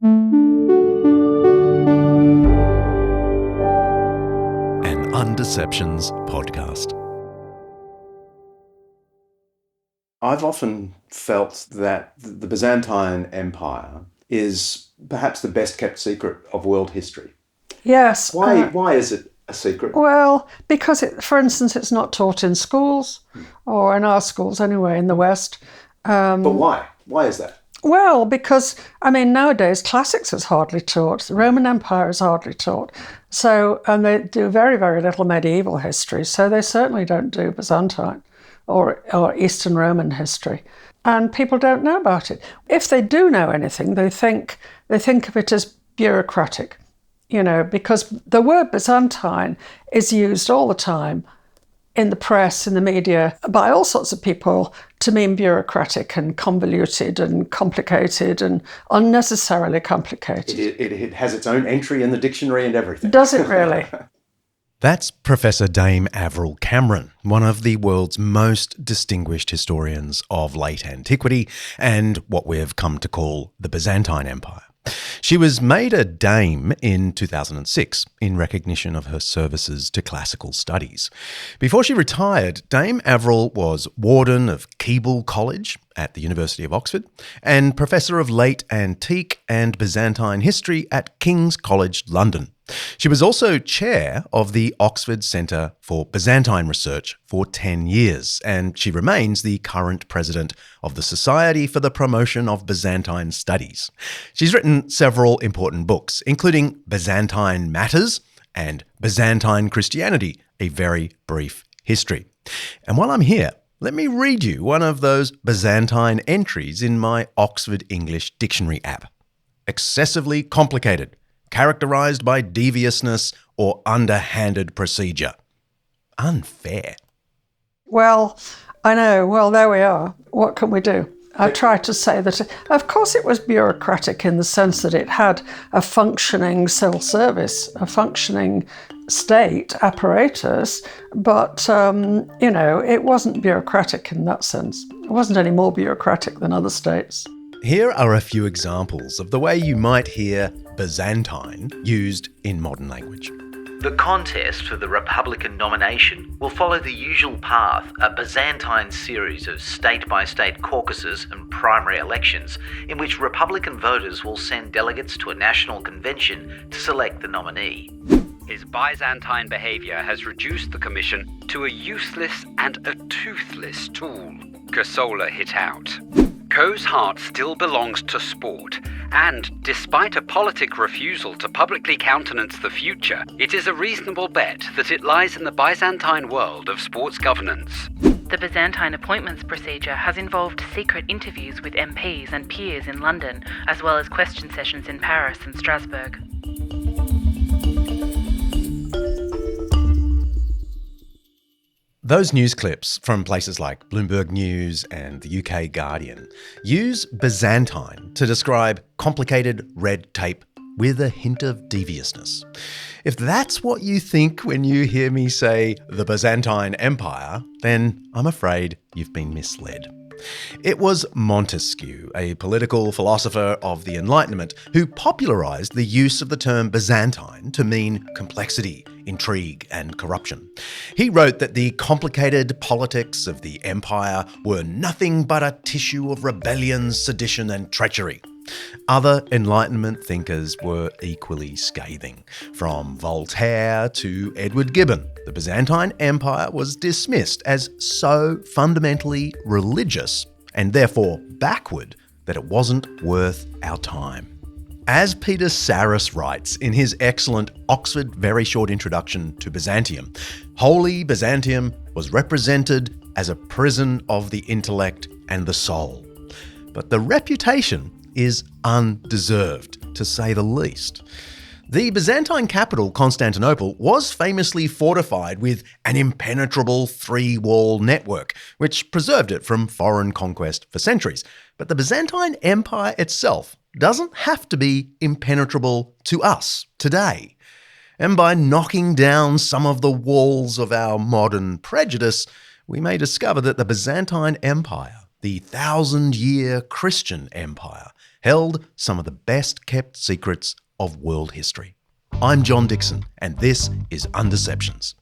An Undeceptions podcast. I've often felt that the Byzantine Empire is perhaps the best kept secret of world history. Yes. Why is it a secret? Well, because, for instance, it's not taught in schools, or in our schools anyway, in the West. But why? Why is that? Well, because, nowadays classics is hardly taught. The Roman Empire is hardly taught. So, and they do very, very little medieval history. So they certainly don't do Byzantine or Eastern Roman history. And people don't know about it. If they do know anything, they think of it as bureaucratic, because the word Byzantine is used all the time in the press, in the media, by all sorts of people to mean bureaucratic and convoluted and complicated and unnecessarily complicated. It has its own entry in the dictionary and everything. Does it really? That's Professor Dame Avril Cameron, one of the world's most distinguished historians of late antiquity and what we've come to call the Byzantine Empire. She was made a dame in 2006 in recognition of her services to classical studies. Before she retired, Dame Avril was warden of Keble College at the University of Oxford and professor of late antique and Byzantine history at King's College London. She was also chair of the Oxford Centre for Byzantine Research for 10 years, and she remains the current president of the Society for the Promotion of Byzantine Studies. She's written several important books, including Byzantine Matters and Byzantine Christianity, a very brief history. And while I'm here, let me read you one of those Byzantine entries in my Oxford English Dictionary app. Excessively complicated, characterised by deviousness or underhanded procedure. Unfair. Well, I know. Well, there we are. What can we do? I try to say that, of course, it was bureaucratic in the sense that it had a functioning civil service, a functioning state apparatus, but, it wasn't bureaucratic in that sense. It wasn't any more bureaucratic than other states. Here are a few examples of the way you might hear Byzantine used in modern language. The contest for the Republican nomination will follow the usual path, a Byzantine series of state-by-state caucuses and primary elections in which Republican voters will send delegates to a national convention to select the nominee. His Byzantine behaviour has reduced the commission to a useless and a toothless tool. Casola hit out. Coe's heart still belongs to sport, and despite a politic refusal to publicly countenance the future, it is a reasonable bet that it lies in the Byzantine world of sports governance. The Byzantine appointments procedure has involved secret interviews with MPs and peers in London, as well as question sessions in Paris and Strasbourg. Those news clips from places like Bloomberg News and the UK Guardian use Byzantine to describe complicated red tape with a hint of deviousness. If that's what you think when you hear me say the Byzantine Empire, then I'm afraid you've been misled. It was Montesquieu, a political philosopher of the Enlightenment, who popularised the use of the term Byzantine to mean complexity, intrigue, and corruption. He wrote that the complicated politics of the empire were nothing but a tissue of rebellion, sedition, and treachery. Other Enlightenment thinkers were equally scathing. From Voltaire to Edward Gibbon, the Byzantine Empire was dismissed as so fundamentally religious and therefore backward that it wasn't worth our time. As Peter Sarris writes in his excellent Oxford Very Short Introduction to Byzantium, Holy Byzantium was represented as a prison of the intellect and the soul. But the reputation is undeserved, to say the least. The Byzantine capital, Constantinople, was famously fortified with an impenetrable three-wall network, which preserved it from foreign conquest for centuries. But the Byzantine Empire itself doesn't have to be impenetrable to us today. And by knocking down some of the walls of our modern prejudice, we may discover that the Byzantine Empire, the 1,000-year Christian empire, held some of the best-kept secrets of world history. I'm John Dickson, and this is Undeceptions.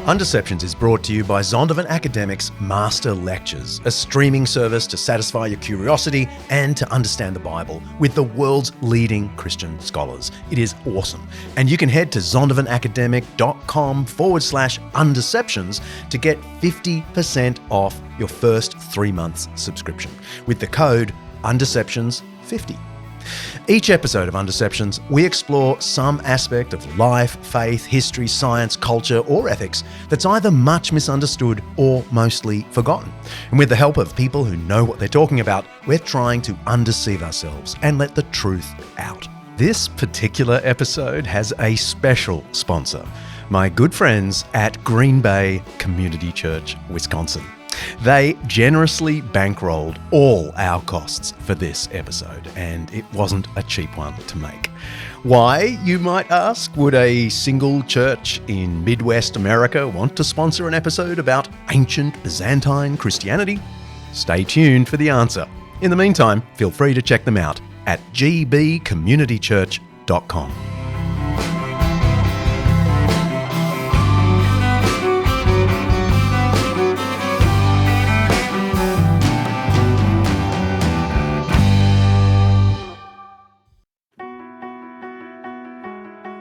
Undeceptions is brought to you by Zondervan Academics Master Lectures, a streaming service to satisfy your curiosity and to understand the Bible with the world's leading Christian scholars. It is awesome. And you can head to zondervanacademic.com/undeceptions to get 50% off your first 3 months subscription with the code Undeceptions50. Each episode of Undeceptions, we explore some aspect of life, faith, history, science, culture, or ethics that's either much misunderstood or mostly forgotten. And with the help of people who know what they're talking about, we're trying to undeceive ourselves and let the truth out. This particular episode has a special sponsor, my good friends at Green Bay Community Church, Wisconsin. They generously bankrolled all our costs for this episode, and it wasn't a cheap one to make. Why, you might ask, would a single church in Midwest America want to sponsor an episode about ancient Byzantine Christianity? Stay tuned for the answer. In the meantime, feel free to check them out at gbcommunitychurch.com.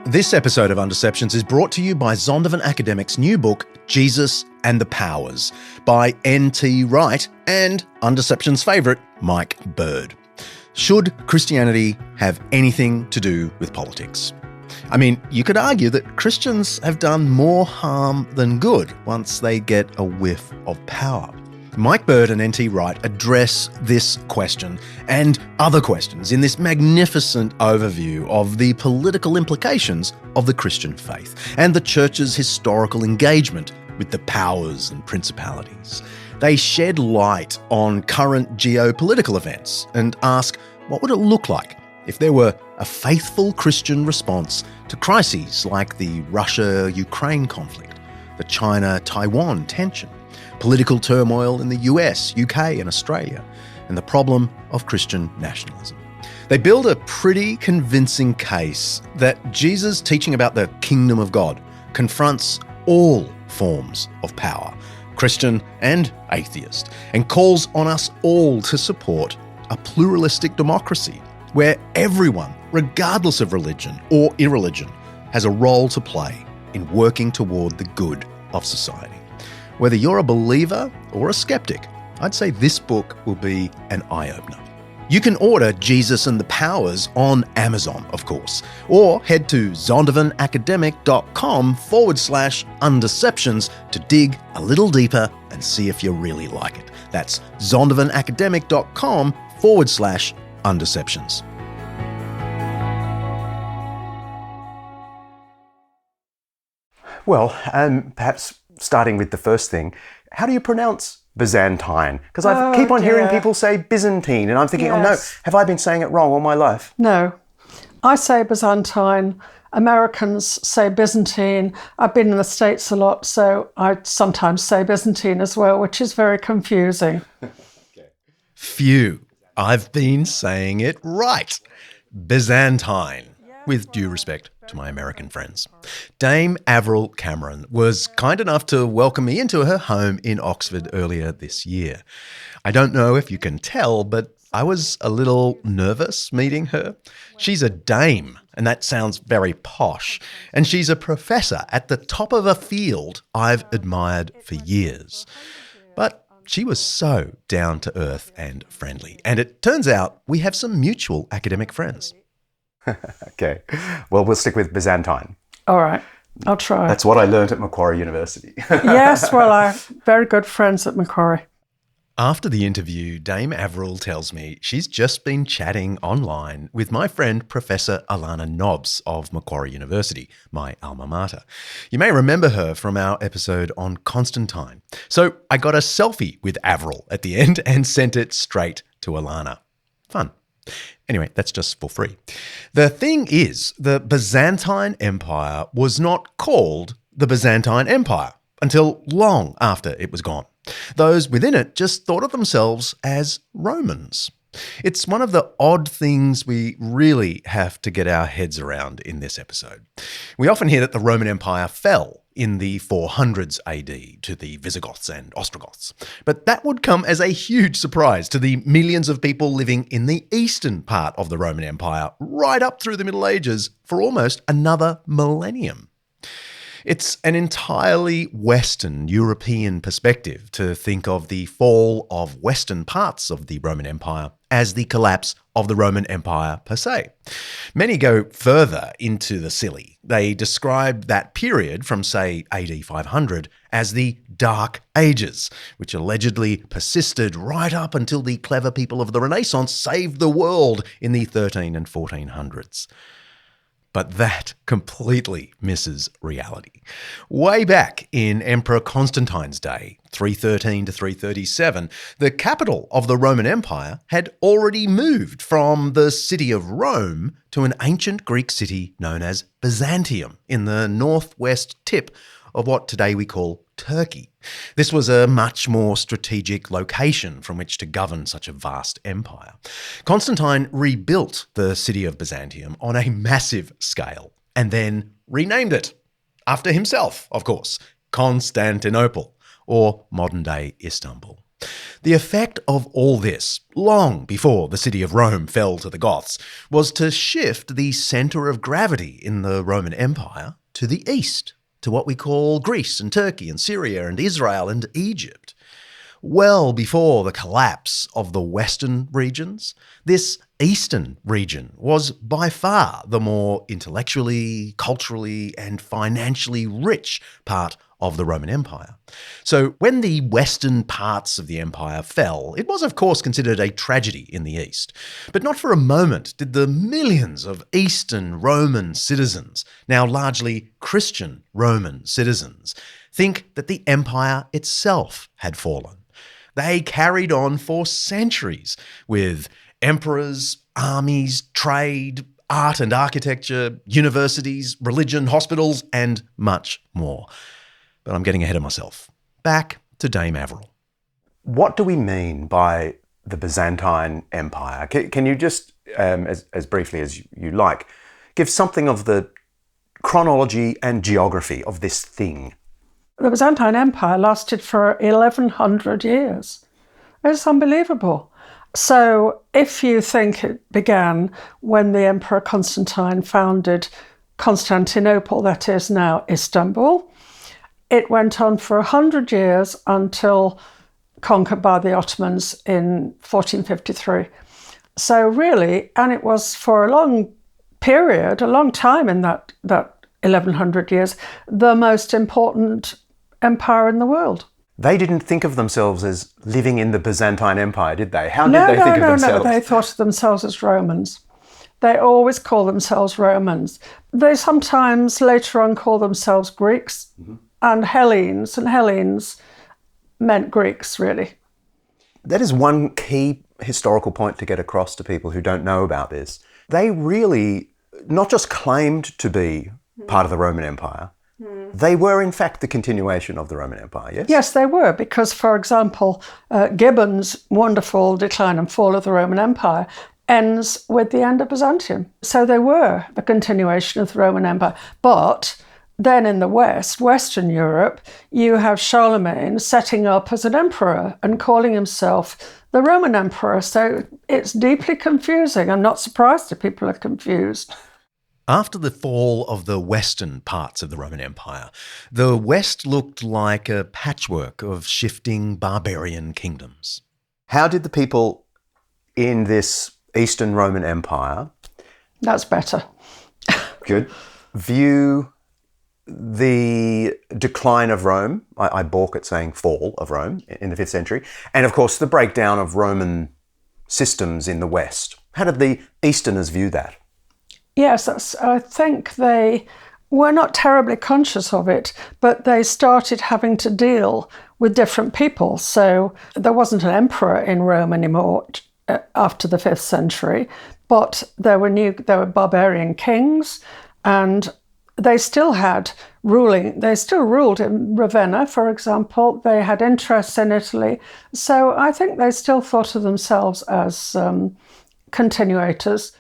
This episode of Undeceptions is brought to you by Zondervan Academic's new book, Jesus and the Powers, by N.T. Wright and Undeceptions' favourite, Mike Bird. Should Christianity have anything to do with politics? I mean, you could argue that Christians have done more harm than good once they get a whiff of power. Mike Bird and N.T. Wright address this question and other questions in this magnificent overview of the political implications of the Christian faith and the Church's historical engagement with the powers and principalities. They shed light on current geopolitical events and ask, what would it look like if there were a faithful Christian response to crises like the Russia-Ukraine conflict, the China-Taiwan tension, political turmoil in the US, UK and Australia, and the problem of Christian nationalism. They build a pretty convincing case that Jesus' teaching about the kingdom of God confronts all forms of power, Christian and atheist, and calls on us all to support a pluralistic democracy where everyone, regardless of religion or irreligion, has a role to play in working toward the good of society. Whether you're a believer or a skeptic, I'd say this book will be an eye-opener. You can order Jesus and the Powers on Amazon, of course, or head to zondervanacademic.com/undeceptions to dig a little deeper and see if you really like it. That's zondervanacademic.com/undeceptions. Well, perhaps starting with the first thing, how do you pronounce Byzantine? Because I keep on hearing people say Byzantine, and I'm thinking, oh no, have I been saying it wrong all my life? No. I say Byzantine. Americans say Byzantine. I've been in the States a lot, so I sometimes say Byzantine as well, which is very confusing. Phew, I've been saying it right. Byzantine. With due respect to my American friends. Dame Avril Cameron was kind enough to welcome me into her home in Oxford earlier this year. I don't know if you can tell, but I was a little nervous meeting her. She's a dame, and that sounds very posh, and she's a professor at the top of a field I've admired for years. But she was so down to earth and friendly, and it turns out we have some mutual academic friends. Okay, well, we'll stick with Byzantine. All right, I'll try. That's what I learned at Macquarie University. Yes, well, I have very good friends at Macquarie. After the interview, Dame Avril tells me she's just been chatting online with my friend Professor Alana Nobbs of Macquarie University, my alma mater. You may remember her from our episode on Constantine. So I got a selfie with Avril at the end and sent it straight to Alana. Fun. Anyway, that's just for free. The thing is, the Byzantine Empire was not called the Byzantine Empire until long after it was gone. Those within it just thought of themselves as Romans. It's one of the odd things we really have to get our heads around in this episode. We often hear that the Roman Empire fell in the 400s AD to the Visigoths and Ostrogoths. But that would come as a huge surprise to the millions of people living in the eastern part of the Roman Empire right up through the Middle Ages for almost another millennium. It's an entirely Western European perspective to think of the fall of Western parts of the Roman Empire as the collapse of the Roman Empire per se. Many go further into the silly. They describe that period from, say, AD 500 as the Dark Ages, which allegedly persisted right up until the clever people of the Renaissance saved the world in the 13 and 1400s. But that completely misses reality. Way back in Emperor Constantine's day, 313 to 337, the capital of the Roman Empire had already moved from the city of Rome to an ancient Greek city known as Byzantium in the northwest tip of what today we call Turkey. This was a much more strategic location from which to govern such a vast empire. Constantine rebuilt the city of Byzantium on a massive scale and then renamed it, after himself, of course, Constantinople, or modern-day Istanbul. The effect of all this, long before the city of Rome fell to the Goths, was to shift the centre of gravity in the Roman Empire to the east, to what we call Greece and Turkey and Syria and Israel and Egypt. Well before the collapse of the western regions, this eastern region was by far the more intellectually, culturally and financially rich part of the Roman Empire. So when the western parts of the empire fell, it was of course considered a tragedy in the east. But not for a moment did the millions of Eastern Roman citizens, now largely Christian Roman citizens, think that the empire itself had fallen. They carried on for centuries with emperors, armies, trade, art and architecture, universities, religion, hospitals, and much more. But I'm getting ahead of myself. Back to Dame Averill. What do we mean by the Byzantine Empire? Can you just, as briefly as you like, give something of the chronology and geography of this thing? The Byzantine Empire lasted for 1100 years. It's unbelievable. So if you think it began when the Emperor Constantine founded Constantinople, that is now Istanbul, it went on for 100 years until conquered by the Ottomans in 1453. So really, and it was for a long period, a long time in that 1100 years, the most important empire in the world. They didn't think of themselves as living in the Byzantine Empire, did they? How did they think of themselves? No, they thought of themselves as Romans. They always call themselves Romans. They sometimes later on call themselves Greeks and Hellenes meant Greeks, really. That is one key historical point to get across to people who don't know about this. They really not just claimed to be part of the Roman Empire, they were in fact the continuation of the Roman Empire, yes? Yes, they were, because, for example, Gibbon's wonderful Decline and Fall of the Roman Empire ends with the end of Byzantium. So they were the continuation of the Roman Empire. But then in the West, Western Europe, you have Charlemagne setting up as an emperor and calling himself the Roman Emperor. So it's deeply confusing. I'm not surprised if people are confused. After the fall of the western parts of the Roman Empire, the West looked like a patchwork of shifting barbarian kingdoms. How did the people in this Eastern Roman Empire... That's better. Good. ...view the decline of Rome? I balk at saying fall of Rome in the 5th century. And of course, the breakdown of Roman systems in the West. How did the Easterners view that? Yes, I think they were not terribly conscious of it, but they started having to deal with different people. So there wasn't an emperor in Rome anymore. after the 5th century, but there were barbarian kings, and they still ruled in Ravenna, for example. They had interests in Italy. So I think they still thought of themselves as continuators.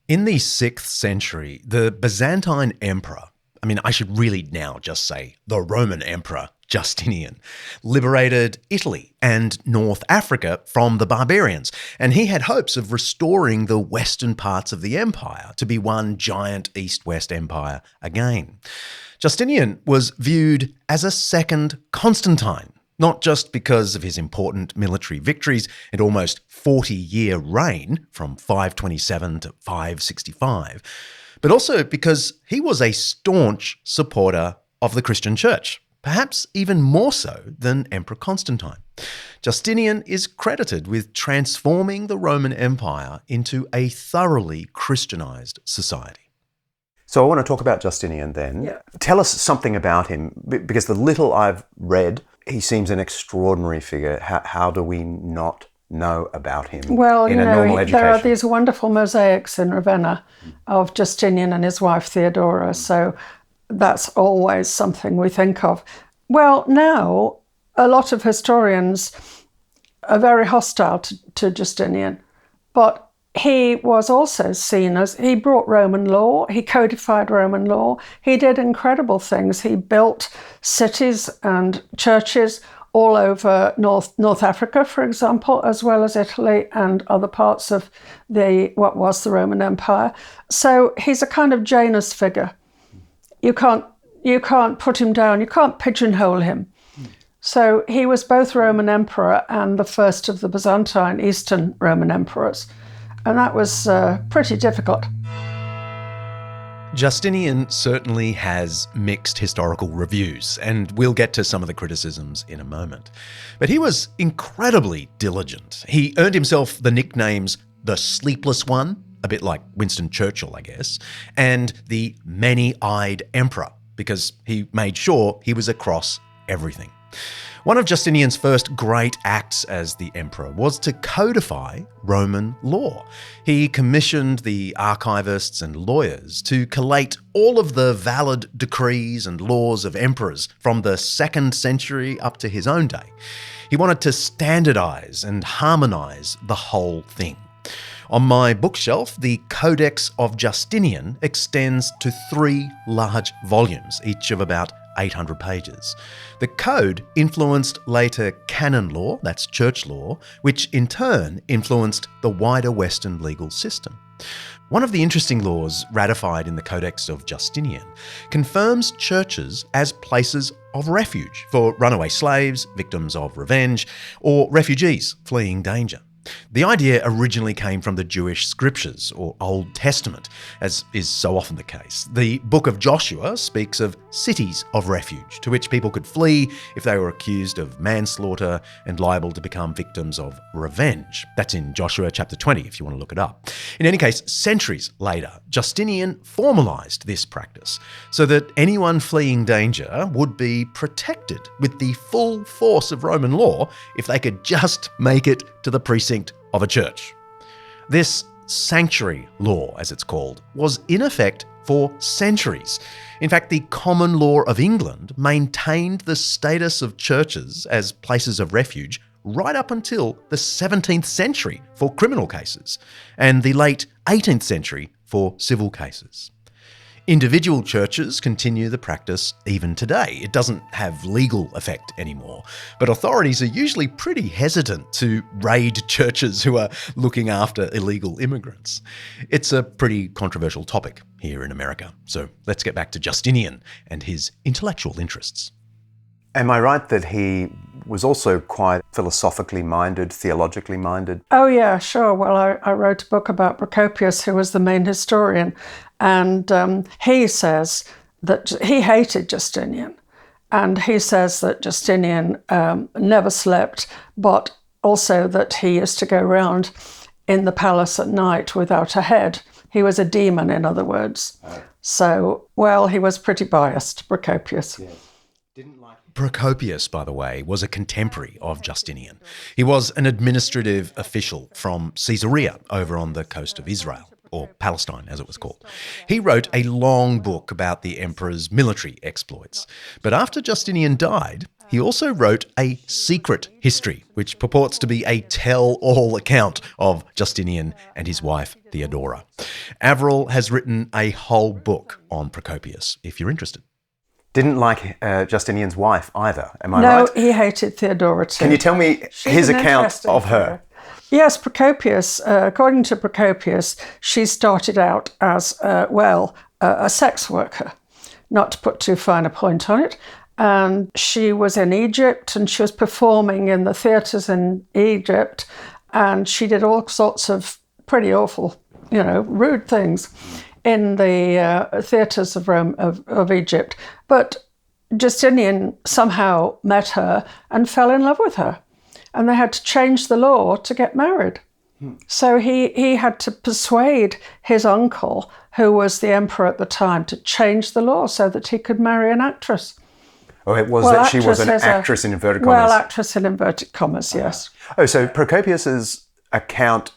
In the 6th century, the Byzantine emperor, I should really now just say the Roman emperor, Justinian, liberated Italy and North Africa from the barbarians, and he had hopes of restoring the western parts of the empire to be one giant east-west empire again. Justinian was viewed as a second Constantine, not just because of his important military victories and almost 40-year reign from 527 to 565, but also because he was a staunch supporter of the Christian church, perhaps even more so than Emperor Constantine. Justinian is credited with transforming the Roman Empire into a thoroughly Christianized society. So I want to talk about Justinian then. Yeah. Tell us something about him, because the little I've read, he seems an extraordinary figure. How do we not know about him in a normal education? There are these wonderful mosaics in Ravenna of Justinian and his wife Theodora, so that's always something we think of. Well, now a lot of historians are very hostile to Justinian, but he was also seen as, he brought Roman law, he codified Roman law, he did incredible things. He built cities and churches all over North Africa, for example, as well as Italy and other parts of what was the Roman Empire. So he's a kind of Janus figure. You can't put him down, you can't pigeonhole him. So he was both Roman emperor and the first of the Byzantine Eastern Roman emperors. And that was pretty difficult. Justinian certainly has mixed historical reviews, and we'll get to some of the criticisms in a moment. But he was incredibly diligent. He earned himself the nicknames the Sleepless One, a bit like Winston Churchill, I guess, and the Many-Eyed Emperor, because he made sure he was across everything. One of Justinian's first great acts as the emperor was to codify Roman law. He commissioned the archivists and lawyers to collate all of the valid decrees and laws of emperors from the 2nd century up to his own day. He wanted to standardize and harmonize the whole thing. On my bookshelf, the Codex of Justinian extends to 3 large volumes, each of about 800 pages. The code influenced later canon law, that's church law, which in turn influenced the wider Western legal system. One of the interesting laws ratified in the Codex of Justinian confirms churches as places of refuge for runaway slaves, victims of revenge, or refugees fleeing danger. The idea originally came from the Jewish scriptures, or Old Testament, as is so often the case. The book of Joshua speaks of cities of refuge, to which people could flee if they were accused of manslaughter and liable to become victims of revenge. That's in Joshua chapter 20, if you want to look it up. In any case, centuries later, Justinian formalised this practice so that anyone fleeing danger would be protected with the full force of Roman law if they could just make it to the precinct of a church. This sanctuary law, as it's called, was in effect for centuries. In fact, the common law of England maintained the status of churches as places of refuge right up until the 17th century for criminal cases and the late 18th century for civil cases. Individual churches continue the practice even today. It doesn't have legal effect anymore, but authorities are usually pretty hesitant to raid churches who are looking after illegal immigrants. It's a pretty controversial topic here in America. So let's get back to Justinian and his intellectual interests. Am I right that he was also quite philosophically minded, theologically minded? Oh, yeah, sure. Well, I wrote a book about Procopius, who was the main historian, and he says that he hated Justinian. And he says that Justinian never slept, but also that he used to go around in the palace at night without a head. He was a demon, in other words. So, well, he was pretty biased, Procopius. Yeah. Procopius, by the way, was a contemporary of Justinian. He was an administrative official from Caesarea over on the coast of Israel, or Palestine as it was called. He wrote a long book about the emperor's military exploits. But after Justinian died, he also wrote a secret history, which purports to be a tell-all account of Justinian and his wife Theodora. Avril has written a whole book on Procopius, if you're interested. Didn't like Justinian's wife either, am I No, right? he hated Theodora too. Can you tell me his account of her? Yes, Procopius, according to Procopius, she started out as, a sex worker, not to put too fine a point on it. And she was in Egypt and she was performing in the theatres in Egypt, and she did all sorts of pretty awful, rude things in the theatres of Rome, of Egypt. But Justinian somehow met her and fell in love with her. And they had to change the law to get married. So he had to persuade his uncle, who was the emperor at the time, to change the law so that he could marry an actress. Oh, it was that she was an actress in inverted commas? Well, actress in inverted commas, yes. Oh, so Procopius's account,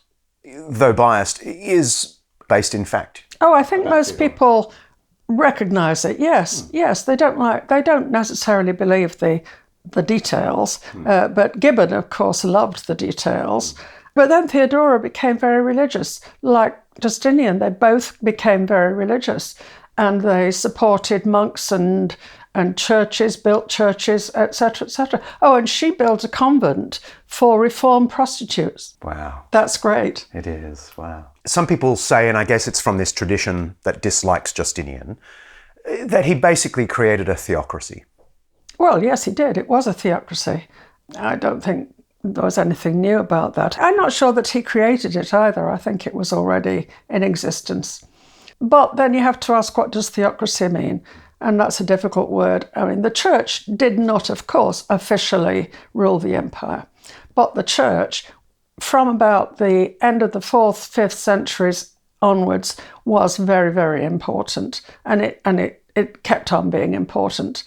though biased, is based in fact? Oh, I think most people recognise it, yes. Yes, they don't necessarily believe the details, but Gibbon, of course, loved the details. But then Theodora became very religious. Like Justinian, they both became very religious, and they supported monks and churches, built churches, etc., etc. Oh, and she built a convent for reformed prostitutes. Wow. That's great. It is, wow. Some people say, and I guess it's from this tradition that dislikes Justinian, that he basically created a theocracy. Well, yes, he did. It was a theocracy. I don't think there was anything new about that. I'm not sure that he created it either. I think it was already in existence. But then you have to ask, what does theocracy mean? And that's a difficult word. I mean, the church did not, of course, officially rule the empire. But the church, from about the end of the 4th, 5th centuries onwards, was very, very important. And it kept on being important.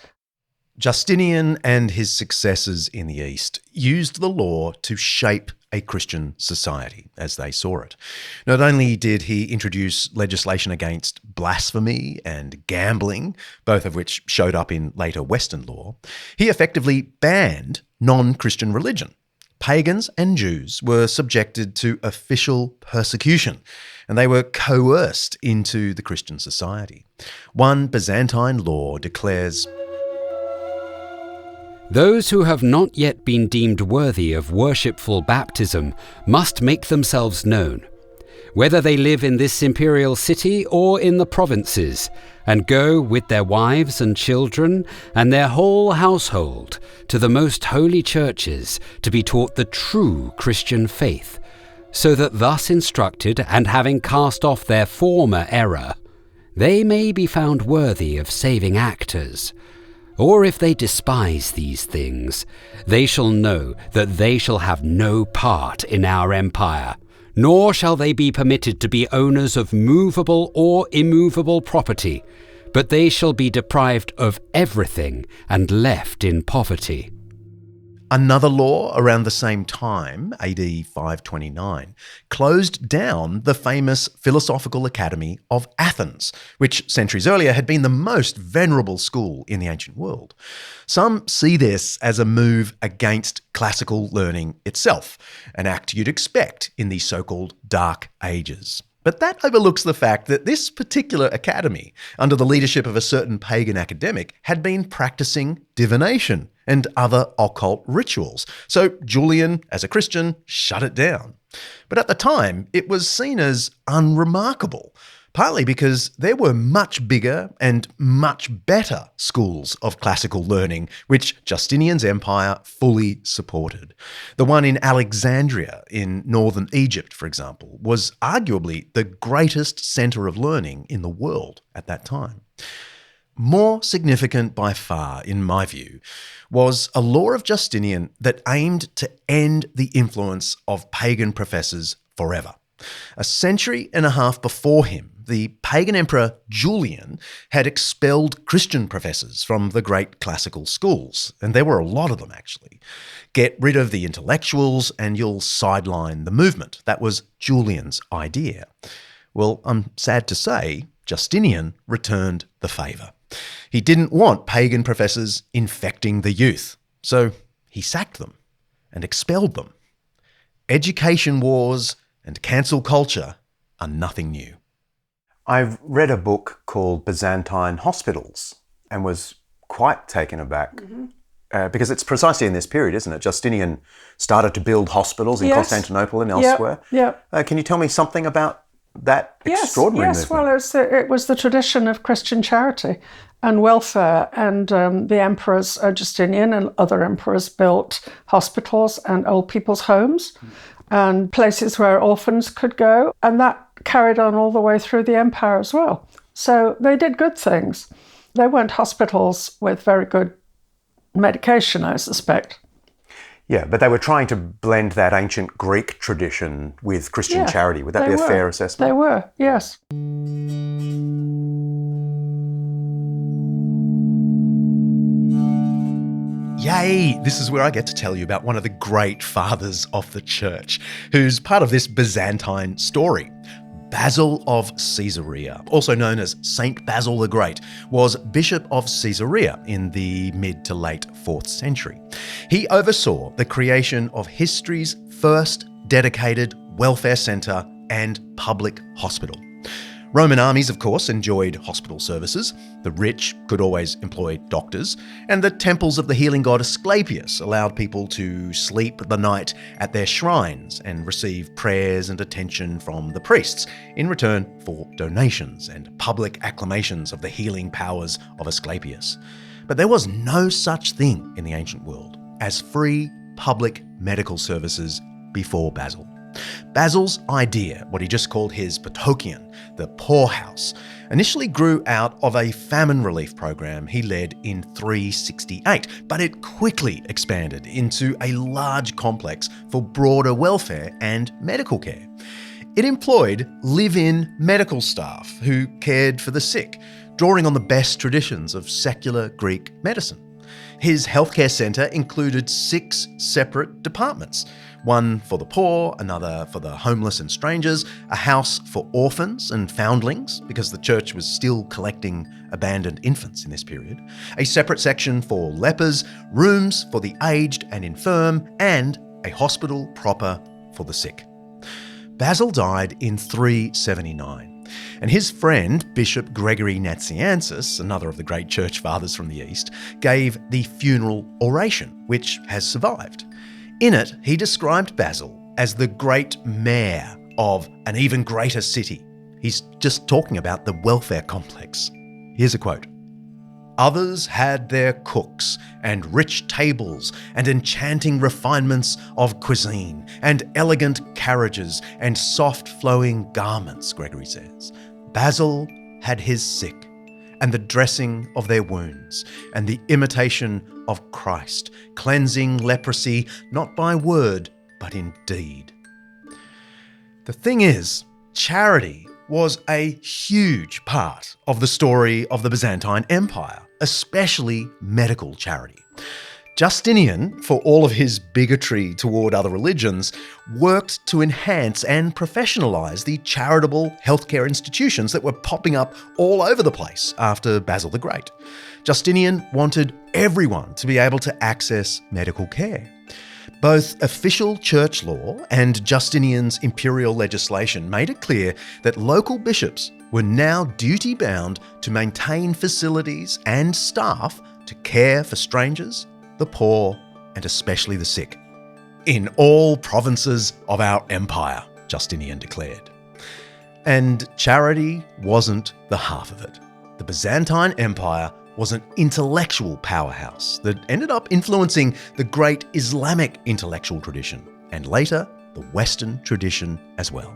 Justinian and his successors in the East used the law to shape a Christian society as they saw it. Not only did he introduce legislation against blasphemy and gambling, both of which showed up in later Western law, he effectively banned non-Christian religion. Pagans and Jews were subjected to official persecution, and they were coerced into the Christian society. One Byzantine law declares, "Those who have not yet been deemed worthy of worshipful baptism must make themselves known, whether they live in this imperial city or in the provinces, and go with their wives and children and their whole household to the most holy churches to be taught the true Christian faith, so that thus instructed and having cast off their former error, they may be found worthy of saving actors. Or if they despise these things, they shall know that they shall have no part in our empire, nor shall they be permitted to be owners of movable or immovable property, but they shall be deprived of everything and left in poverty." Another law around the same time, AD 529, closed down the famous Philosophical Academy of Athens, which centuries earlier had been the most venerable school in the ancient world. Some see this as a move against classical learning itself, an act you'd expect in the so-called Dark Ages. But that overlooks the fact that this particular academy, under the leadership of a certain pagan academic, had been practicing divination and other occult rituals. So Julian, as a Christian, shut it down. But at the time, it was seen as unremarkable, partly because there were much bigger and much better schools of classical learning, which Justinian's empire fully supported. The one in Alexandria in northern Egypt, for example, was arguably the greatest centre of learning in the world at that time. More significant by far, in my view, was a law of Justinian that aimed to end the influence of pagan professors forever. A century and a half before him, the pagan emperor Julian had expelled Christian professors from the great classical schools, and there were a lot of them actually. Get rid of the intellectuals and you'll sideline the movement. That was Julian's idea. Well, I'm sad to say, Justinian returned the favour. He didn't want pagan professors infecting the youth, so he sacked them and expelled them. Education wars and cancel culture are nothing new. I've read a book called Byzantine Hospitals and was quite taken aback because it's precisely in this period, isn't it? Justinian started to build hospitals in Constantinople and elsewhere. Yeah. Can you tell me something about that extraordinary movement? Yes, well, it was the tradition of Christian charity and welfare, and the emperors, Justinian and other emperors, built hospitals and old people's homes and places where orphans could go, and that carried on all the way through the empire as well. So they did good things. They weren't hospitals with very good medication, I suspect. Yeah, but they were trying to blend that ancient Greek tradition with Christian charity. Would that be a fair assessment? They were, yes. Yay! This is where I get to tell you about one of the great fathers of the church, who's part of this Byzantine story. Basil of Caesarea, also known as Saint Basil the Great, was Bishop of Caesarea in the mid to late 4th century. He oversaw the creation of history's first dedicated welfare centre and public hospital. Roman armies, of course, enjoyed hospital services. The rich could always employ doctors, and the temples of the healing god Asclepius allowed people to sleep the night at their shrines and receive prayers and attention from the priests in return for donations and public acclamations of the healing powers of Asclepius. But there was no such thing in the ancient world as free public medical services before Basil. Basil's idea, what he just called his Patokion, the poorhouse, initially grew out of a famine relief program he led in 368, but it quickly expanded into a large complex for broader welfare and medical care. It employed live-in medical staff who cared for the sick, drawing on the best traditions of secular Greek medicine. His healthcare centre included 6 separate departments, one for the poor, another for the homeless and strangers, a house for orphans and foundlings, because the church was still collecting abandoned infants in this period, a separate section for lepers, rooms for the aged and infirm, and a hospital proper for the sick. Basil died in 379, and his friend, Bishop Gregory Nazianzus, another of the great church fathers from the East, gave the funeral oration, which has survived. In it, he described Basil as the great mayor of an even greater city. He's just talking about the welfare complex. Here's a quote. "Others had their cooks and rich tables and enchanting refinements of cuisine and elegant carriages and soft flowing garments," Gregory says. "Basil had his sick and the dressing of their wounds and the imitation of Christ, cleansing leprosy not by word but in deed." The thing is, charity was a huge part of the story of the Byzantine Empire, especially medical charity. Justinian, for all of his bigotry toward other religions, worked to enhance and professionalise the charitable healthcare institutions that were popping up all over the place after Basil the Great. Justinian wanted everyone to be able to access medical care. Both official church law and Justinian's imperial legislation made it clear that local bishops were now duty-bound to maintain facilities and staff to care for strangers, the poor, and especially the sick. In all provinces of our empire, Justinian declared. And charity wasn't the half of it. The Byzantine Empire was an intellectual powerhouse that ended up influencing the great Islamic intellectual tradition, and later the Western tradition as well.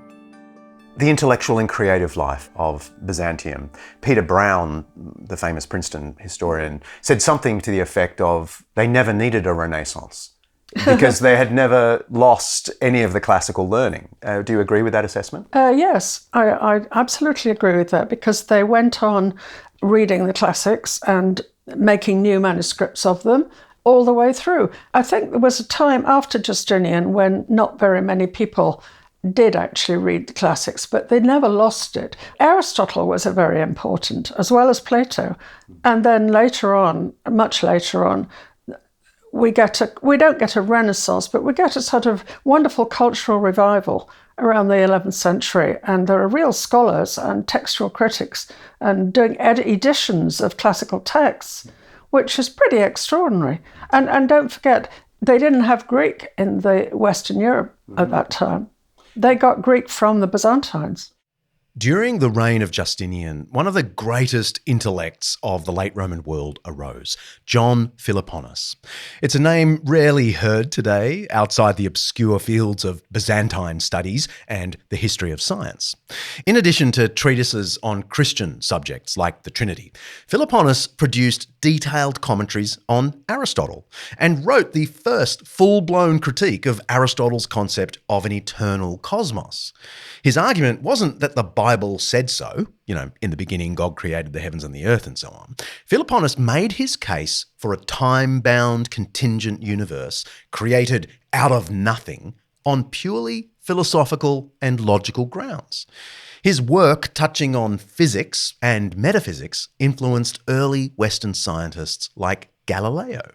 The intellectual and creative life of Byzantium. Peter Brown, the famous Princeton historian, said something to the effect of they never needed a renaissance. because they had never lost any of the classical learning. Do you agree with that assessment? Yes, I absolutely agree with that, because they went on reading the classics and making new manuscripts of them all the way through. I think there was a time after Justinian when not very many people did actually read the classics, but they never lost it. Aristotle was very important, as well as Plato. And then later on, much later on, we don't get a renaissance, but we get a sort of wonderful cultural revival around the 11th century. And there are real scholars and textual critics and doing editions of classical texts, which is pretty extraordinary. And don't forget, they didn't have Greek in the Western Europe at that time. They got Greek from the Byzantines. During the reign of Justinian, one of the greatest intellects of the late Roman world arose, John Philoponus. It's a name rarely heard today outside the obscure fields of Byzantine studies and the history of science. In addition to treatises on Christian subjects like the Trinity, Philoponus produced detailed commentaries on Aristotle and wrote the first full-blown critique of Aristotle's concept of an eternal cosmos. His argument wasn't that the Bible said so, in the beginning God created the heavens and the earth and so on. Philoponus made his case for a time-bound contingent universe created out of nothing on purely philosophical and logical grounds. His work touching on physics and metaphysics influenced early Western scientists like Galileo.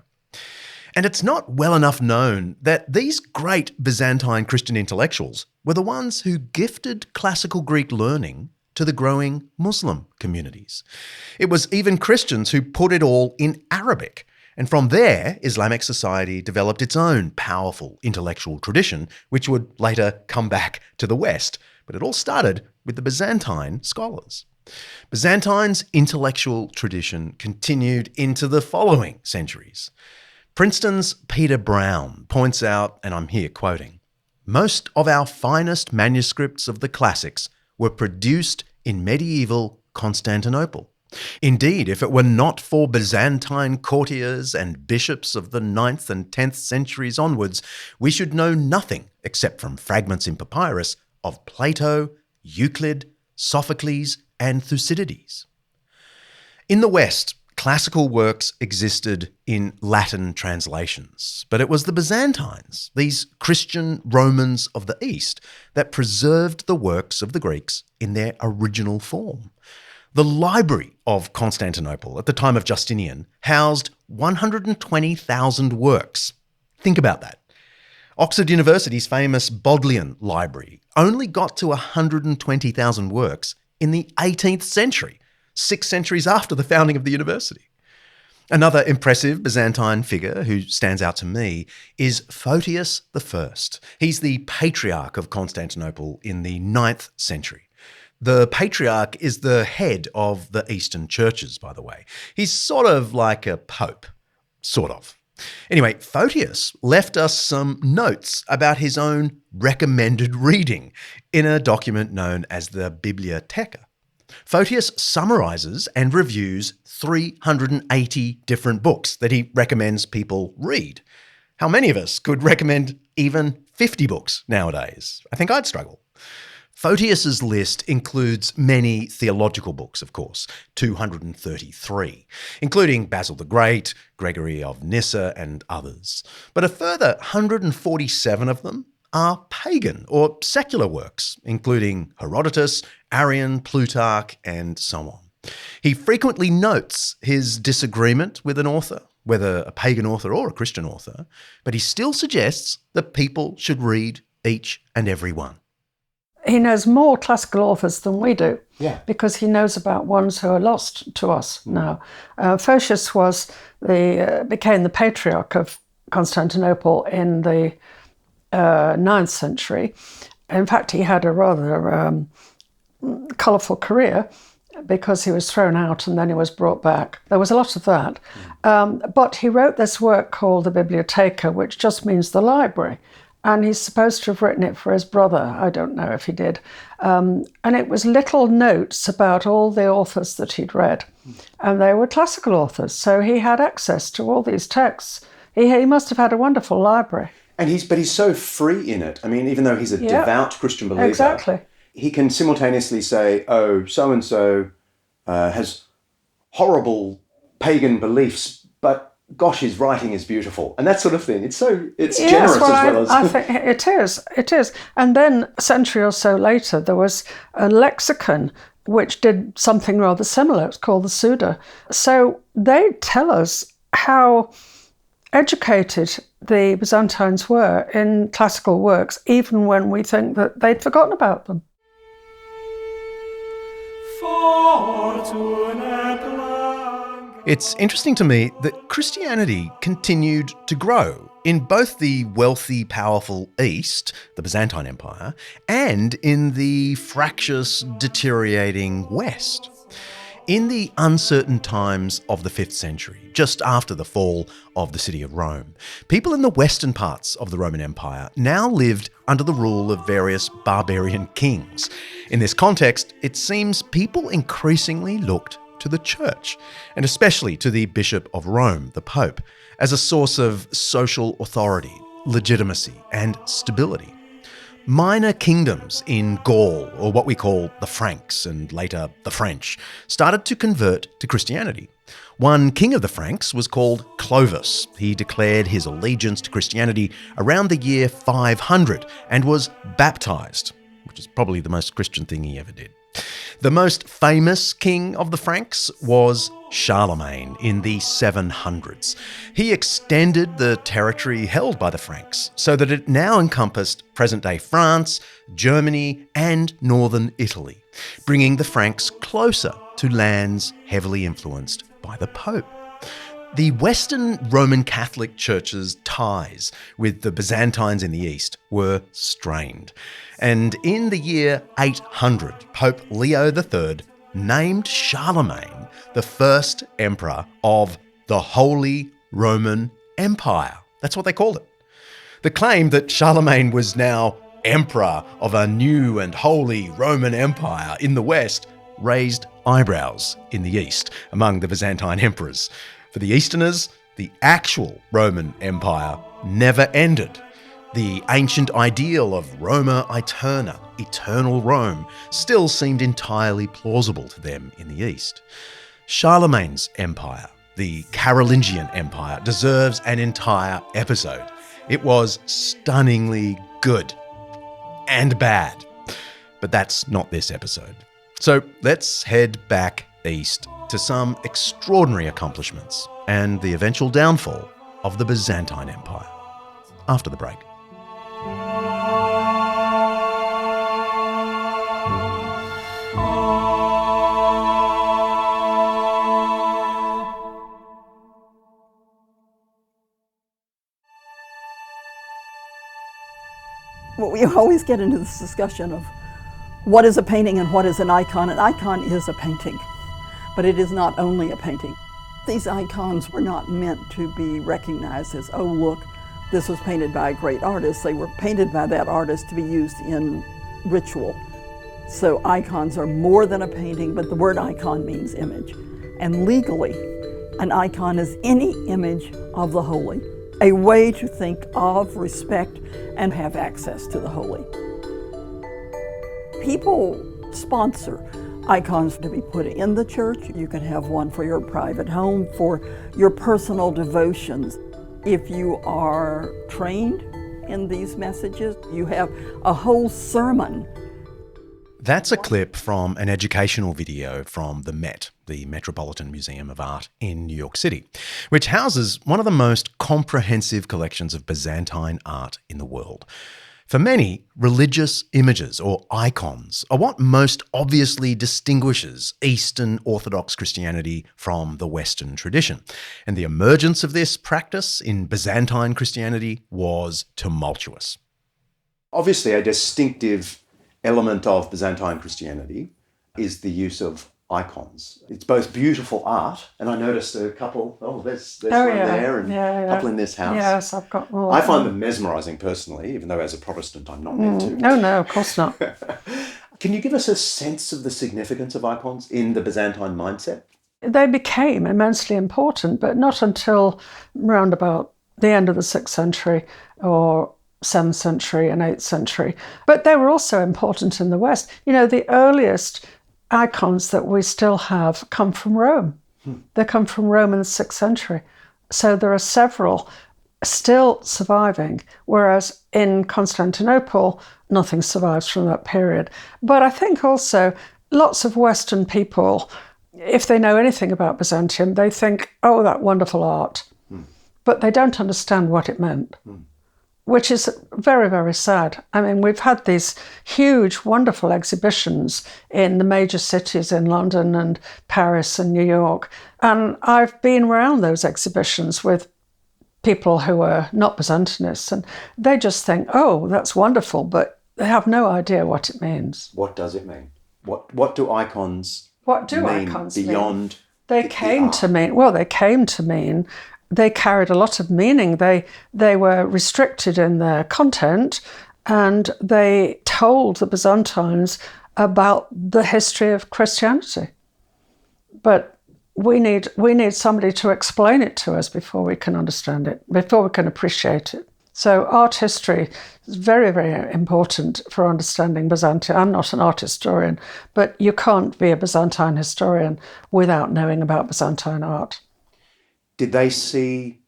And it's not well enough known that these great Byzantine Christian intellectuals were the ones who gifted classical Greek learning to the growing Muslim communities. It was even Christians who put it all in Arabic. And from there, Islamic society developed its own powerful intellectual tradition, which would later come back to the West. But it all started with the Byzantine scholars. Byzantine's intellectual tradition continued into the following centuries. Princeton's Peter Brown points out, and I'm here quoting, "Most of our finest manuscripts of the classics were produced in medieval Constantinople. Indeed, if it were not for Byzantine courtiers and bishops of the 9th and 10th centuries onwards, we should know nothing, except from fragments in papyrus, of Plato, Euclid, Sophocles, and Thucydides." In the West, classical works existed in Latin translations, but it was the Byzantines, these Christian Romans of the East, that preserved the works of the Greeks in their original form. The Library of Constantinople at the time of Justinian housed 120,000 works. Think about that. Oxford University's famous Bodleian Library only got to 120,000 works in the 18th century, 6 centuries after the founding of the university. Another impressive Byzantine figure who stands out to me is Photius I. He's the patriarch of Constantinople in the 9th century. The patriarch is the head of the Eastern churches, by the way. He's sort of like a pope. Sort of. Anyway, Photius left us some notes about his own recommended reading in a document known as the Bibliotheca. Photius summarises and reviews 380 different books that he recommends people read. How many of us could recommend even 50 books nowadays? I think I'd struggle. Photius's list includes many theological books, of course, 233, including Basil the Great, Gregory of Nyssa, and others. But a further 147 of them are pagan or secular works, including Herodotus, Arrian, Plutarch, and so on. He frequently notes his disagreement with an author, whether a pagan author or a Christian author, but he still suggests that people should read each and every one. He knows more classical authors than we do, Yeah. because he knows about ones who are lost to us now. Photius became the patriarch of Constantinople in the 9th century. In fact, he had a rather colourful career because he was thrown out and then he was brought back. There was a lot of that. But he wrote this work called the Bibliotheca, which just means the library. And he's supposed to have written it for his brother. I don't know if he did. And it was little notes about all the authors that he'd read. And they were classical authors. So he had access to all these texts He must have had a wonderful library. And he's so free in it. I mean, even though he's a devout Christian believer, exactly. he can simultaneously say, "Oh, so and so has horrible pagan beliefs, but gosh, his writing is beautiful," and that sort of thing. It's generous as well as. I think it is. And then a century or so later, there was a lexicon which did something rather similar. It's called the Suda. So they tell us how educated the Byzantines were in classical works, even when we think that they'd forgotten about them. It's interesting to me that Christianity continued to grow in both the wealthy, powerful East, the Byzantine Empire, and in the fractious, deteriorating West. In the uncertain times of the 5th century, just after the fall of the city of Rome, people in the western parts of the Roman Empire now lived under the rule of various barbarian kings. In this context, it seems people increasingly looked to the church, and especially to the Bishop of Rome, the Pope, as a source of social authority, legitimacy, and stability. Minor kingdoms in Gaul, or what we call the Franks and later the French, started to convert to Christianity. One king of the Franks was called Clovis. He declared his allegiance to Christianity around the year 500 and was baptized, which is probably the most Christian thing he ever did. The most famous king of the Franks was Charlemagne in the 700s. He extended the territory held by the Franks so that it now encompassed present-day France, Germany, and northern Italy, bringing the Franks closer to lands heavily influenced by the Pope. The Western Roman Catholic Church's ties with the Byzantines in the East were strained. And in the year 800, Pope Leo III named Charlemagne the first emperor of the Holy Roman Empire. That's what they called it. The claim that Charlemagne was now emperor of a new and holy Roman Empire in the West raised eyebrows in the East among the Byzantine emperors. For the Easterners, the actual Roman Empire never ended. The ancient ideal of Roma Aeterna, eternal Rome, still seemed entirely plausible to them in the East. Charlemagne's empire, the Carolingian Empire, deserves an entire episode. It was stunningly good and bad. But that's not this episode. So let's head back east to some extraordinary accomplishments and the eventual downfall of the Byzantine Empire. After the break. Well, we always get into this discussion of what is a painting and what is an icon. An icon is a painting, but it is not only a painting. These icons were not meant to be recognized as, oh, look, this was painted by a great artist. They were painted by that artist to be used in ritual. So icons are more than a painting, but the word icon means image. And legally, an icon is any image of the holy, a way to think of, respect, and have access to the holy. People sponsor icons to be put in the church. You can have one for your private home, for your personal devotions. If you are trained in these messages, you have a whole sermon. That's a clip from an educational video from the Met, the Metropolitan Museum of Art in New York City, which houses one of the most comprehensive collections of Byzantine art in the world. For many, religious images or icons are what most obviously distinguishes Eastern Orthodox Christianity from the Western tradition. And the emergence of this practice in Byzantine Christianity was tumultuous. Obviously, a distinctive element of Byzantine Christianity is the use of icons. It's both beautiful art, and I noticed a couple, there's one there and a couple in this house. Yes, I've got more. I find them mesmerising personally, even though as a Protestant I'm not meant to. No, of course not. Can you give us a sense of the significance of icons in the Byzantine mindset? They became immensely important, but not until around about the end of the 6th century or 7th century and 8th century. But they were also important in the West. You know, the earliest icons that we still have come from Rome. They come from Rome in the 6th century. So there are several still surviving, whereas in Constantinople, nothing survives from that period. But I think also lots of Western people, if they know anything about Byzantium, they think, oh, that wonderful art. But they don't understand what it meant, which is very, very sad. I mean, we've had these huge, wonderful exhibitions in the major cities in London and Paris and New York. And I've been around those exhibitions with people who are not Byzantinists, and they just think, oh, that's wonderful, but they have no idea what it means. What does it mean? What do icons mean beyond They came to mean, they carried a lot of meaning. They were restricted in their content, and they told the Byzantines about the history of Christianity. But we need somebody to explain it to us before we can understand it, before we can appreciate it. So art history is very, very important for understanding Byzantium. I'm not an art historian, but you can't be a Byzantine historian without knowing about Byzantine art. Did they see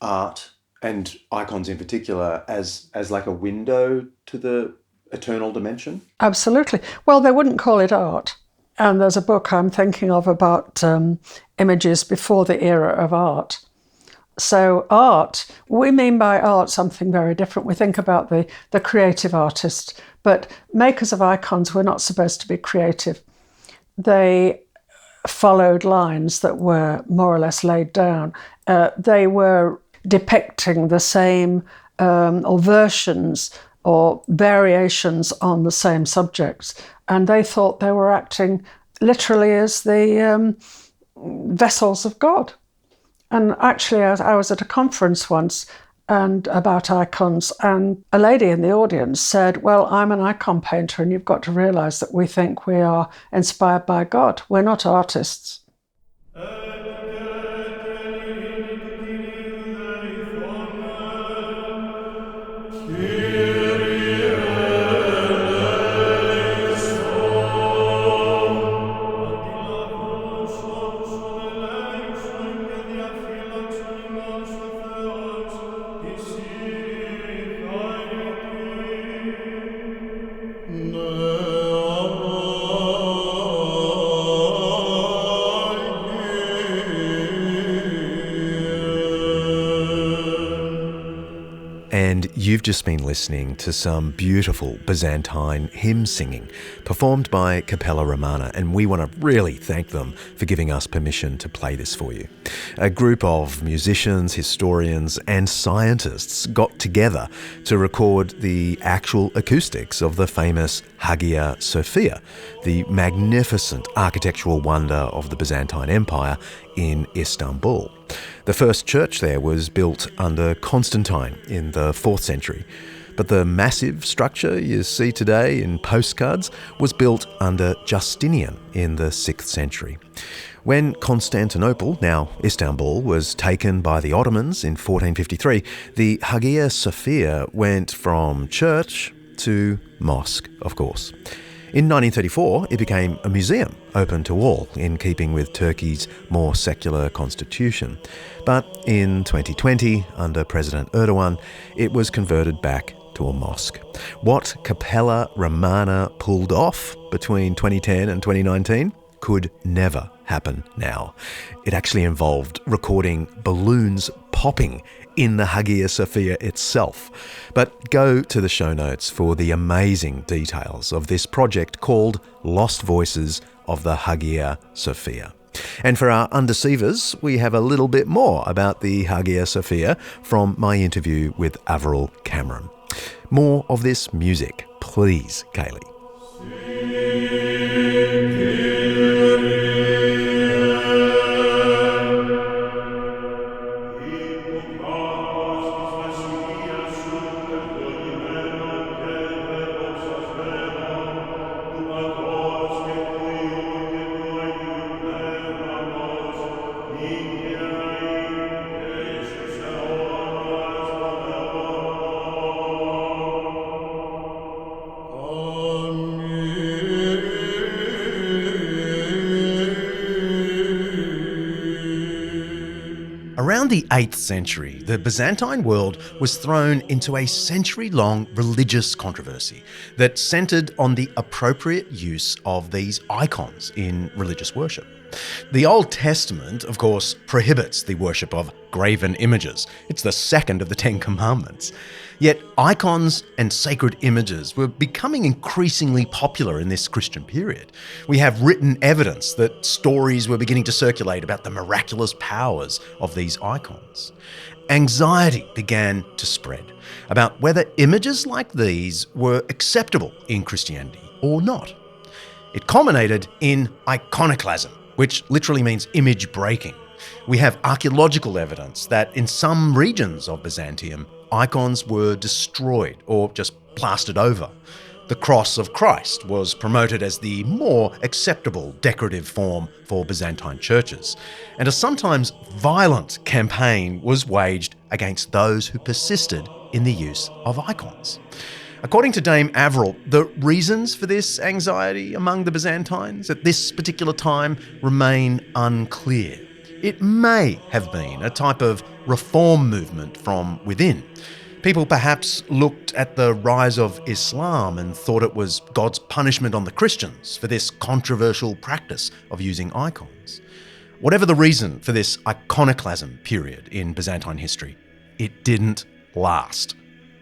art and icons in particular as like a window to the eternal dimension? Absolutely. Well, they wouldn't call it art. And there's a book I'm thinking of about images before the era of art. So art, we mean by art something very different. We think about the creative artist, but makers of icons were not supposed to be creative. They followed lines that were more or less laid down. They were depicting the same or versions or variations on the same subjects. And they thought they were acting literally as the vessels of God. And actually, I was at a conference once and about icons, and a lady in the audience said, well, I'm an icon painter, and you've got to realise that we think we are inspired by God. We're not artists. And you've just been listening to some beautiful Byzantine hymn singing performed by Capella Romana, and we want to really thank them for giving us permission to play this for you. A group of musicians, historians and scientists got together to record the actual acoustics of the famous Hagia Sophia, the magnificent architectural wonder of the Byzantine Empire in Istanbul. The first church there was built under Constantine in the 4th century, but the massive structure you see today in postcards was built under Justinian in the 6th century. When Constantinople, now Istanbul, was taken by the Ottomans in 1453, the Hagia Sophia went from church to mosque, of course. In 1934, it became a museum, open to all, in keeping with Turkey's more secular constitution. But in 2020, under President Erdogan, it was converted back to a mosque. What Capella Romana pulled off between 2010 and 2019 could never happen now. It actually involved recording balloons popping in the Hagia Sophia itself. But go to the show notes for the amazing details of this project called Lost Voices of the Hagia Sophia. And for our undeceivers, we have a little bit more about the Hagia Sophia from my interview with Averil Cameron. More of this music, please, Kaley. Around the 8th century, the Byzantine world was thrown into a century-long religious controversy that centred on the appropriate use of these icons in religious worship. The Old Testament, of course, prohibits the worship of graven images. It's the second of the Ten Commandments. Yet icons and sacred images were becoming increasingly popular in this Christian period. We have written evidence that stories were beginning to circulate about the miraculous powers of these icons. Anxiety began to spread about whether images like these were acceptable in Christianity or not. It culminated in iconoclasm, which literally means image breaking. We have archaeological evidence that in some regions of Byzantium, icons were destroyed or just plastered over. The cross of Christ was promoted as the more acceptable decorative form for Byzantine churches, and a sometimes violent campaign was waged against those who persisted in the use of icons. According to Dame Averill, the reasons for this anxiety among the Byzantines at this particular time remain unclear. It may have been a type of reform movement from within. People perhaps looked at the rise of Islam and thought it was God's punishment on the Christians for this controversial practice of using icons. Whatever the reason for this iconoclasm period in Byzantine history, it didn't last.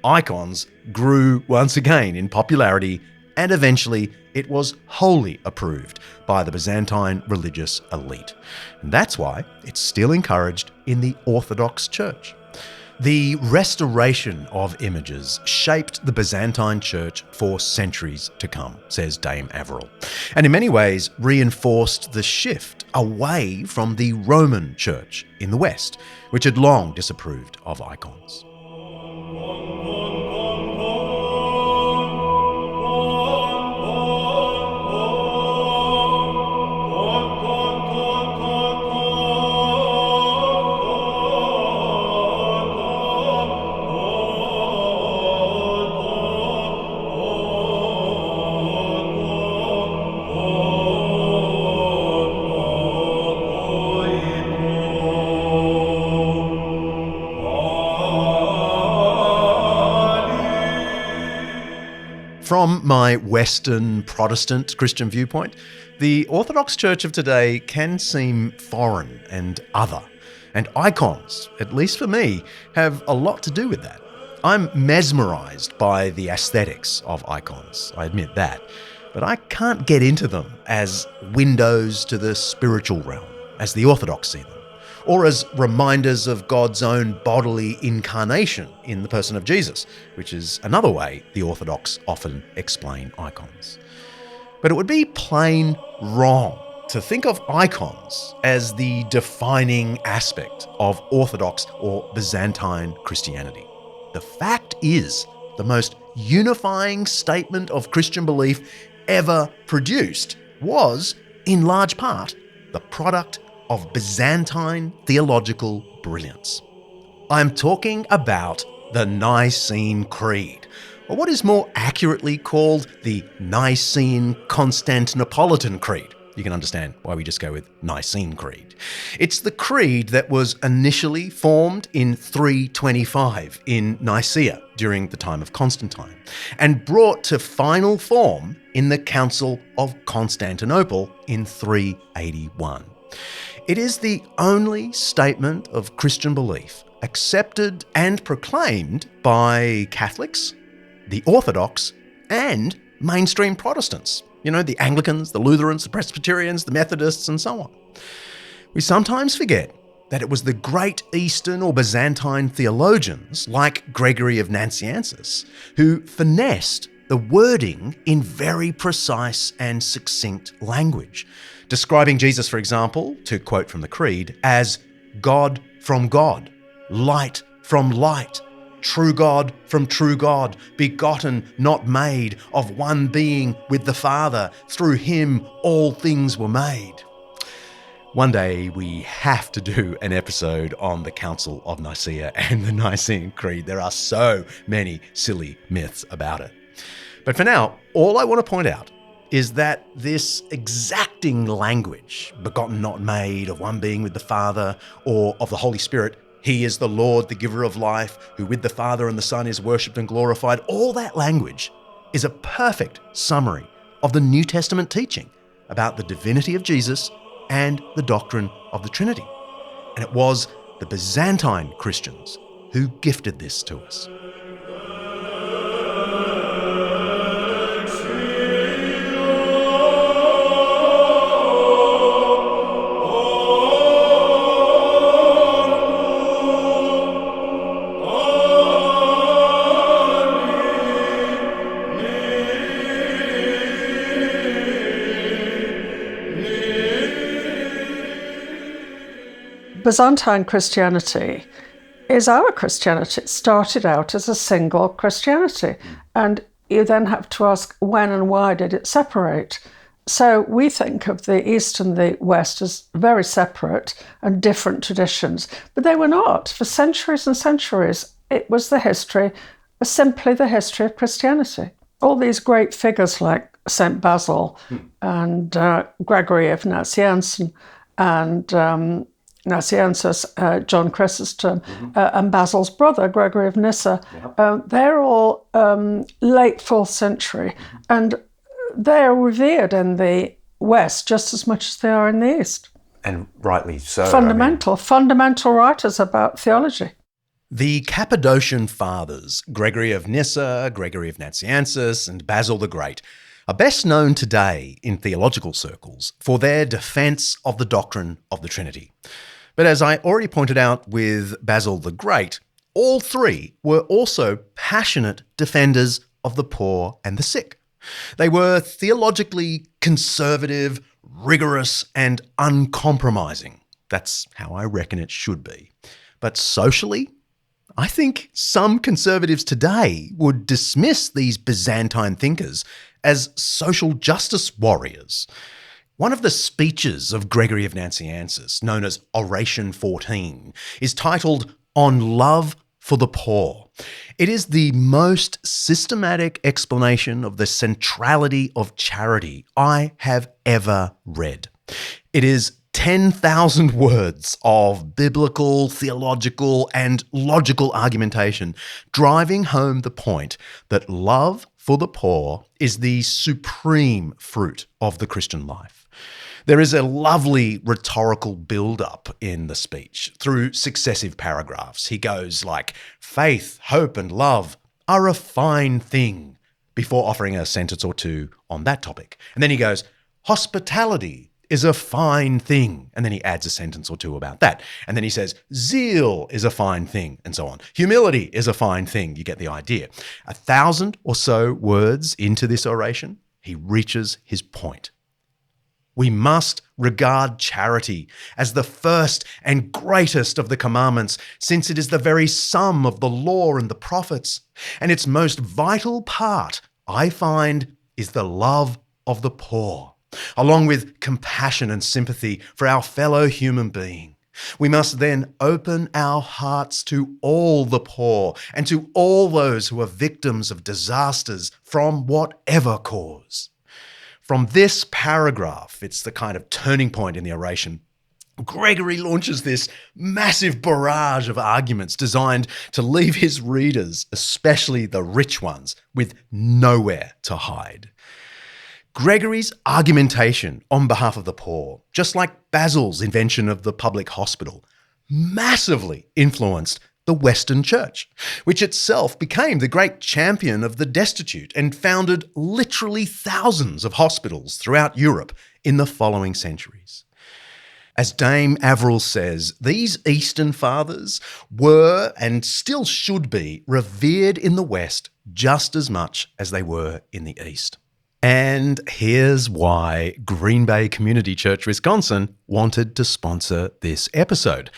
Icons grew once again in popularity, and eventually it was wholly approved by the Byzantine religious elite. And that's why it's still encouraged in the Orthodox Church. The restoration of images shaped the Byzantine Church for centuries to come, says Dame Averill, and in many ways reinforced the shift away from the Roman Church in the West, which had long disapproved of icons. From my Western Protestant Christian viewpoint, the Orthodox Church of today can seem foreign and other. And icons, at least for me, have a lot to do with that. I'm mesmerised by the aesthetics of icons, I admit that. But I can't get into them as windows to the spiritual realm, as the Orthodox see them, or as reminders of God's own bodily incarnation in the person of Jesus, which is another way the Orthodox often explain icons. But it would be plain wrong to think of icons as the defining aspect of Orthodox or Byzantine Christianity. The fact is, the most unifying statement of Christian belief ever produced was, in large part, the product of Byzantine theological brilliance. I'm talking about the Nicene Creed, or what is more accurately called the Nicene Constantinopolitan Creed. You can understand why we just go with Nicene Creed. It's the creed that was initially formed in 325 in Nicaea during the time of Constantine, and brought to final form in the Council of Constantinople in 381. It is the only statement of Christian belief accepted and proclaimed by Catholics, the Orthodox, and mainstream Protestants. You know, the Anglicans, the Lutherans, the Presbyterians, the Methodists, and so on. We sometimes forget that it was the great Eastern or Byzantine theologians like Gregory of Nazianzus who finessed the wording in very precise and succinct language, describing Jesus, for example, to quote from the Creed, as God from God, light from light, true God from true God, begotten, not made, of one being with the Father. Through him all things were made. One day we have to do an episode on the Council of Nicaea and the Nicene Creed. There are so many silly myths about it. But for now, all I want to point out is that this exacting language, begotten not made, of one being with the Father, or of the Holy Spirit, He is the Lord, the giver of life, who with the Father and the Son is worshipped and glorified, all that language is a perfect summary of the New Testament teaching about the divinity of Jesus and the doctrine of the Trinity. And it was the Byzantine Christians who gifted this to us. Byzantine Christianity is our Christianity. It started out as a single Christianity. And you then have to ask, when and why did it separate? So we think of the East and the West as very separate and different traditions. But they were not. For centuries and centuries, it was simply the history of Christianity. All these great figures like St. Basil and Gregory of Nazianzen and Nazianzus, John Chrysostom, and Basil's brother, Gregory of Nyssa. They're all late 4th century, and they're revered in the West just as much as they are in the East. And rightly so. Fundamental writers about theology. The Cappadocian Fathers, Gregory of Nyssa, Gregory of Nazianzus, and Basil the Great, are best known today in theological circles for their defence of the doctrine of the Trinity. But as I already pointed out with Basil the Great, all three were also passionate defenders of the poor and the sick. They were theologically conservative, rigorous, and uncompromising. That's how I reckon it should be. But socially, I think some conservatives today would dismiss these Byzantine thinkers as social justice warriors. One of the speeches of Gregory of Nazianzus, known as Oration 14, is titled On Love for the Poor. It is the most systematic explanation of the centrality of charity I have ever read. It is 10,000 words of biblical, theological, and logical argumentation, driving home the point that love for the poor is the supreme fruit of the Christian life. There is a lovely rhetorical build-up in the speech through successive paragraphs. He goes like, faith, hope, and love are a fine thing, before offering a sentence or two on that topic. And then he goes, hospitality is a fine thing. And then he adds a sentence or two about that. And then he says, zeal is a fine thing, and so on. Humility is a fine thing. You get the idea. 1,000 or so words into this oration, he reaches his point. We must regard charity as the first and greatest of the commandments, since it is the very sum of the law and the prophets. And its most vital part, I find, is the love of the poor, along with compassion and sympathy for our fellow human being. We must then open our hearts to all the poor and to all those who are victims of disasters from whatever cause. From this paragraph, it's the kind of turning point in the oration, Gregory launches this massive barrage of arguments designed to leave his readers, especially the rich ones, with nowhere to hide. Gregory's argumentation on behalf of the poor, just like Basil's invention of the public hospital, massively influenced the Western Church, which itself became the great champion of the destitute and founded literally thousands of hospitals throughout Europe in the following centuries. As Dame Averill says, these Eastern fathers were and still should be revered in the West just as much as they were in the East. And here's why Green Bay Community Church, Wisconsin, wanted to sponsor this episode.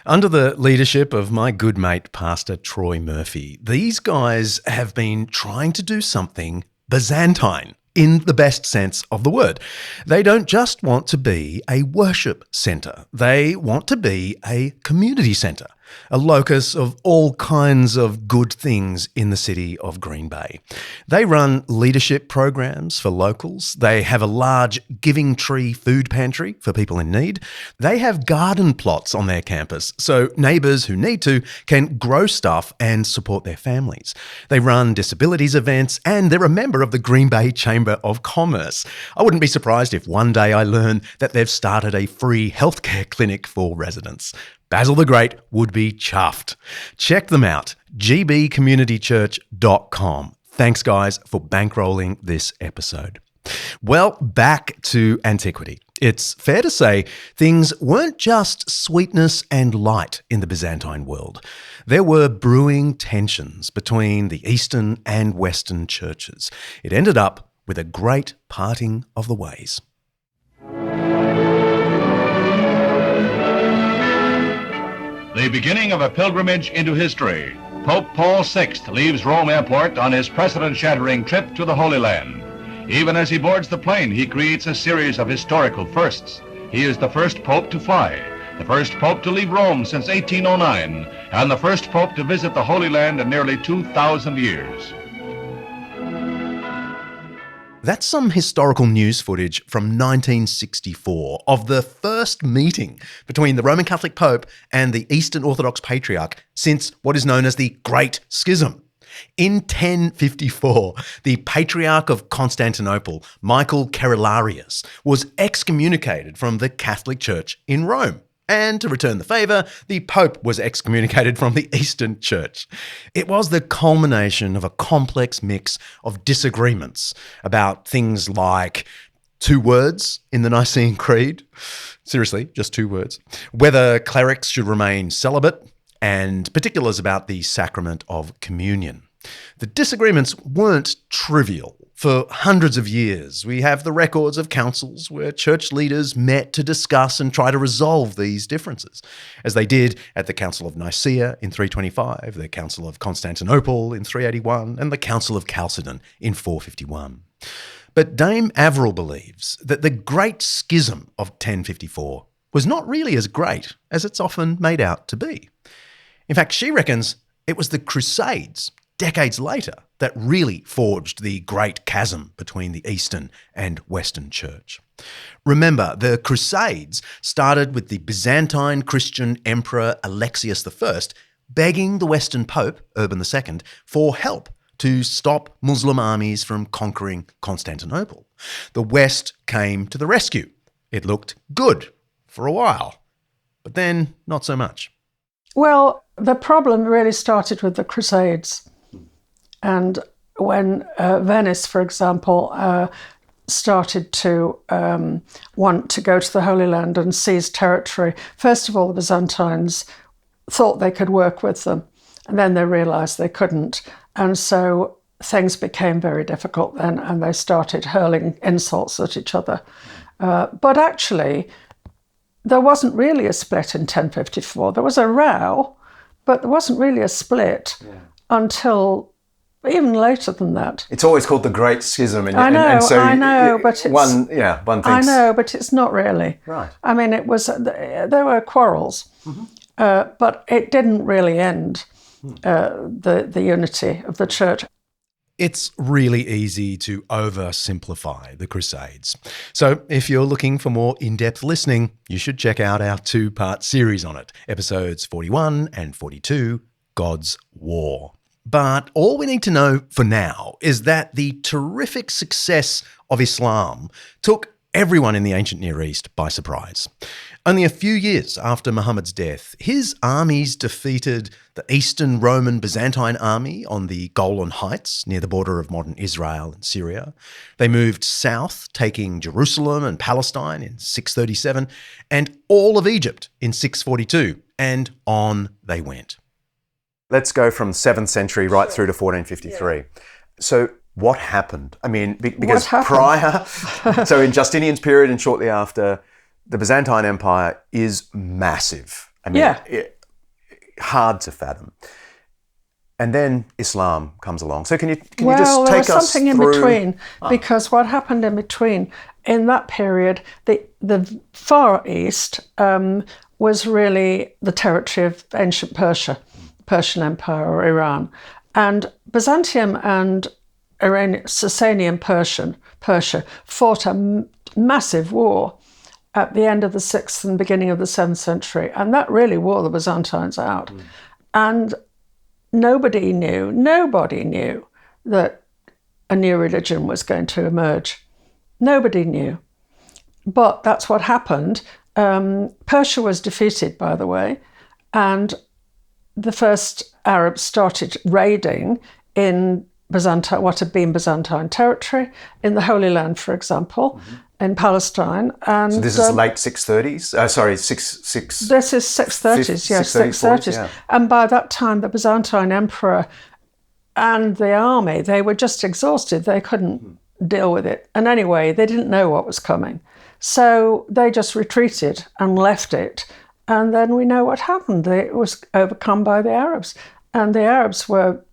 Under the leadership of my good mate, Pastor Troy Murphy, these guys have been trying to do something Byzantine, in the best sense of the word. They don't just want to be a worship centre. They want to be a community centre. a locus of all kinds of good things in the city of Green Bay. They run leadership programs for locals. They have a large Giving Tree food pantry for people in need. They have garden plots on their campus, so neighbours who need to can grow stuff and support their families. They run disabilities events, and they're a member of the Green Bay Chamber of Commerce. I wouldn't be surprised if one day I learn that they've started a free healthcare clinic for residents. Basil the Great would be chuffed. Check them out, gbcommunitychurch.com. Thanks, guys, for bankrolling this episode. Well, back to antiquity. It's fair to say things weren't just sweetness and light in the Byzantine world. There were brewing tensions between the Eastern and Western churches. It ended up with a great parting of the ways. The beginning of a pilgrimage into history. Pope Paul VI leaves Rome Airport on his precedent-shattering trip to the Holy Land. Even as he boards the plane, he creates a series of historical firsts. He is the first pope to fly, the first pope to leave Rome since 1809, and the first pope to visit the Holy Land in nearly 2,000 years. That's some historical news footage from 1964 of the first meeting between the Roman Catholic Pope and the Eastern Orthodox Patriarch since what is known as the Great Schism. In 1054, the Patriarch of Constantinople, Michael Cerularius, was excommunicated from the Catholic Church in Rome. And to return the favour, the Pope was excommunicated from the Eastern Church. It was the culmination of a complex mix of disagreements about things like 2 words in the Nicene Creed, seriously, just 2 words, whether clerics should remain celibate, and particulars about the sacrament of communion. The disagreements weren't trivial. For hundreds of years, we have the records of councils where church leaders met to discuss and try to resolve these differences, as they did at the Council of Nicaea in 325, the Council of Constantinople in 381, and the Council of Chalcedon in 451. But Dame Avril believes that the Great Schism of 1054 was not really as great as it's often made out to be. In fact, she reckons it was the Crusades, decades later, that really forged the great chasm between the Eastern and Western Church. Remember, the Crusades started with the Byzantine Christian Emperor Alexius I begging the Western Pope, Urban II, for help to stop Muslim armies from conquering Constantinople. The West came to the rescue. It looked good for a while, but then not so much. Well, the problem really started with the Crusades. And when Venice, for example, started to want to go to the Holy Land and seize territory, first of all, the Byzantines thought they could work with them, and then they realised they couldn't. And so things became very difficult then, and they started hurling insults at each other. But actually, there wasn't really a split in 1054. There was a row, but there wasn't really a split until even later than that. It's always called the Great Schism. I know, but it's... One thinks... I know, but it's not really. Right. I mean, there were quarrels, but it didn't really end the unity of the church. It's really easy to oversimplify the Crusades. So if you're looking for more in-depth listening, you should check out our 2-part series on it, episodes 41 and 42, God's War. But all we need to know for now is that the terrific success of Islam took everyone in the ancient Near East by surprise. Only a few years after Muhammad's death, his armies defeated the Eastern Roman Byzantine army on the Golan Heights near the border of modern Israel and Syria. They moved south, taking Jerusalem and Palestine in 637 and all of Egypt in 642, and on they went. Let's go from 7th century right through to 1453. Yeah. So what happened? I mean, because prior, so in Justinian's period and shortly after, the Byzantine Empire is massive. I mean, hard to fathom. And then Islam comes along. So can you just take us through... Well, there was something in between, because what happened in between in that period, the Far East was really the territory of ancient Persia, Persian Empire or Iran. And Byzantium and Sasanian Persia fought a massive war at the end of the 6th and beginning of the 7th century. And that really wore the Byzantines out. And nobody knew that a new religion was going to emerge. Nobody knew. But that's what happened. Persia was defeated, by the way, and the first Arabs started raiding in Byzantine, what had been Byzantine territory, in the Holy Land, for example, in Palestine. And so this is late 630s? This is 630s, yes, 630s. Yeah. And by that time, the Byzantine emperor and the army, they were just exhausted. They couldn't deal with it. And anyway, they didn't know what was coming. So they just retreated and left it. And then we know what happened. It was overcome by the Arabs. And the Arabs were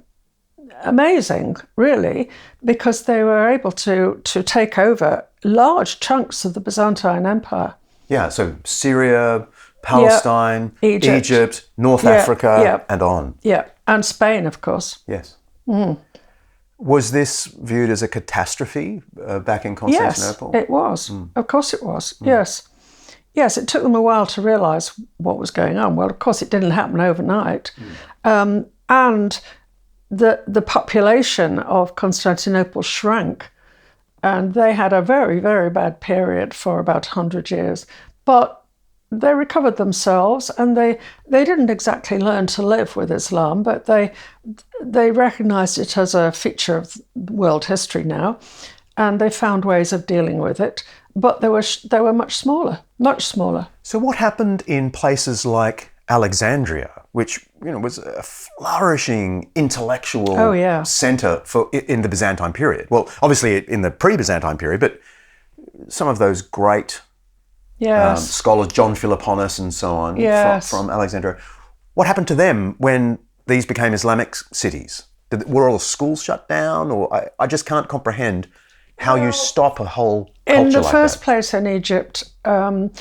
amazing, really, because they were able to take over large chunks of the Byzantine Empire. Yeah, so Syria, Palestine, Egypt, North Africa, and on. Yeah, and Spain, of course. Yes. Was this viewed as a catastrophe back in Constantinople? Yes, it was. Of course it was, yes. Yes, it took them a while to realise what was going on. Well, of course, it didn't happen overnight. And the population of Constantinople shrank, and they had a very, very bad period for about 100 years. But they recovered themselves, and they didn't exactly learn to live with Islam, but they recognised it as a feature of world history now, and they found ways of dealing with it. But they were much smaller, much smaller. So what happened in places like Alexandria, which was a flourishing intellectual centre in the Byzantine period? Well, obviously in the pre-Byzantine period, but some of those great scholars, John Philoponus and so on, from Alexandria. What happened to them when these became Islamic cities? Were all the schools shut down? Or I just can't comprehend how you stop a whole culture like that. In the first place in Egypt, the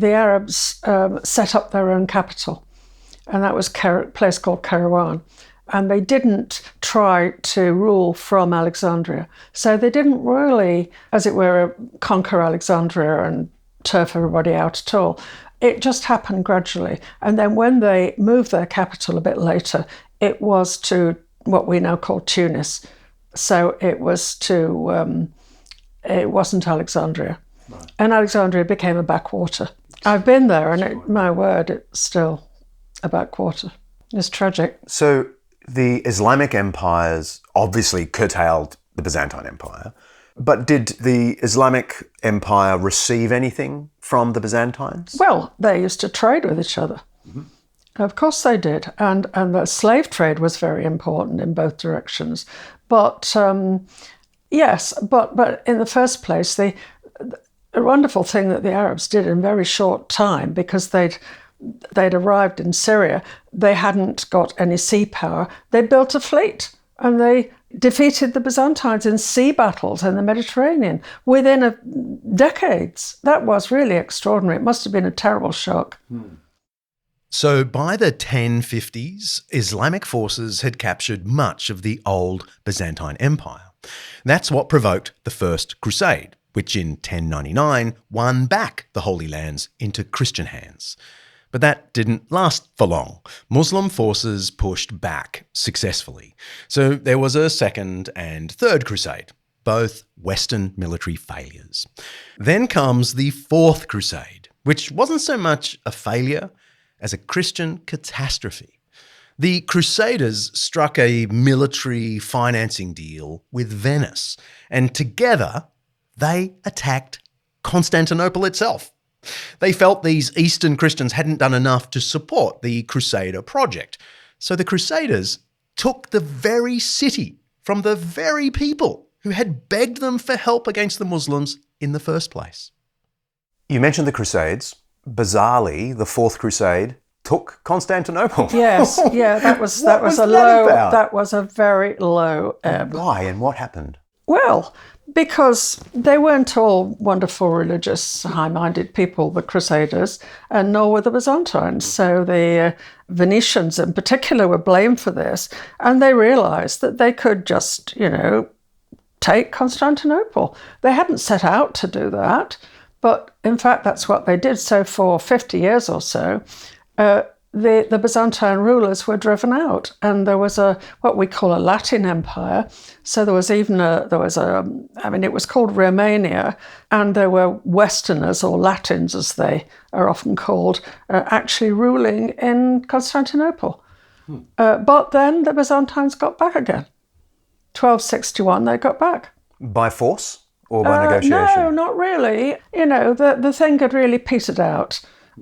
Arabs set up their own capital, and that was a place called Kairouan. And they didn't try to rule from Alexandria. So they didn't really, as it were, conquer Alexandria and turf everybody out at all. It just happened gradually. And then when they moved their capital a bit later, it was to what we now call Tunis. So it was it wasn't Alexandria. Right. And Alexandria became a backwater. I've been there, and my word, it's still a backwater. It's tragic. So the Islamic empires obviously curtailed the Byzantine Empire, but did the Islamic Empire receive anything from the Byzantines? Well, they used to trade with each other. Of course they did. And the slave trade was very important in both directions. But yes, but in the first place, a wonderful thing that the Arabs did in a very short time, because they'd arrived in Syria, they hadn't got any sea power. They built a fleet, and they defeated the Byzantines in sea battles in the Mediterranean within decades. That was really extraordinary. It must have been a terrible shock. So by the 1050s, Islamic forces had captured much of the old Byzantine Empire. That's what provoked the First Crusade, which in 1099 won back the Holy Lands into Christian hands. But that didn't last for long. Muslim forces pushed back successfully. So there was a Second and Third Crusade, both Western military failures. Then comes the Fourth Crusade, which wasn't so much a failure as a Christian catastrophe. The Crusaders struck a military financing deal with Venice, and together they attacked Constantinople itself. They felt these Eastern Christians hadn't done enough to support the Crusader project, so the Crusaders took the very city from the very people who had begged them for help against the Muslims in the first place. You mentioned the Crusades. Bizarrely, the Fourth Crusade took Constantinople. Yes, yeah, that was a very low ebb. Why, and what happened? Well, Because they weren't all wonderful, religious, high-minded people, the Crusaders, and nor were the Byzantines. So the Venetians in particular were blamed for this, and they realised that they could just, take Constantinople. They hadn't set out to do that, but in fact that's what they did. So for 50 years or so, the Byzantine rulers were driven out, and there was what we call a Latin empire. So it was called Romania, and there were Westerners, or Latins as they are often called, actually ruling in Constantinople. But then the Byzantines got back again. 1261 they got back. By force or by negotiation? No, not really. The thing had really petered out.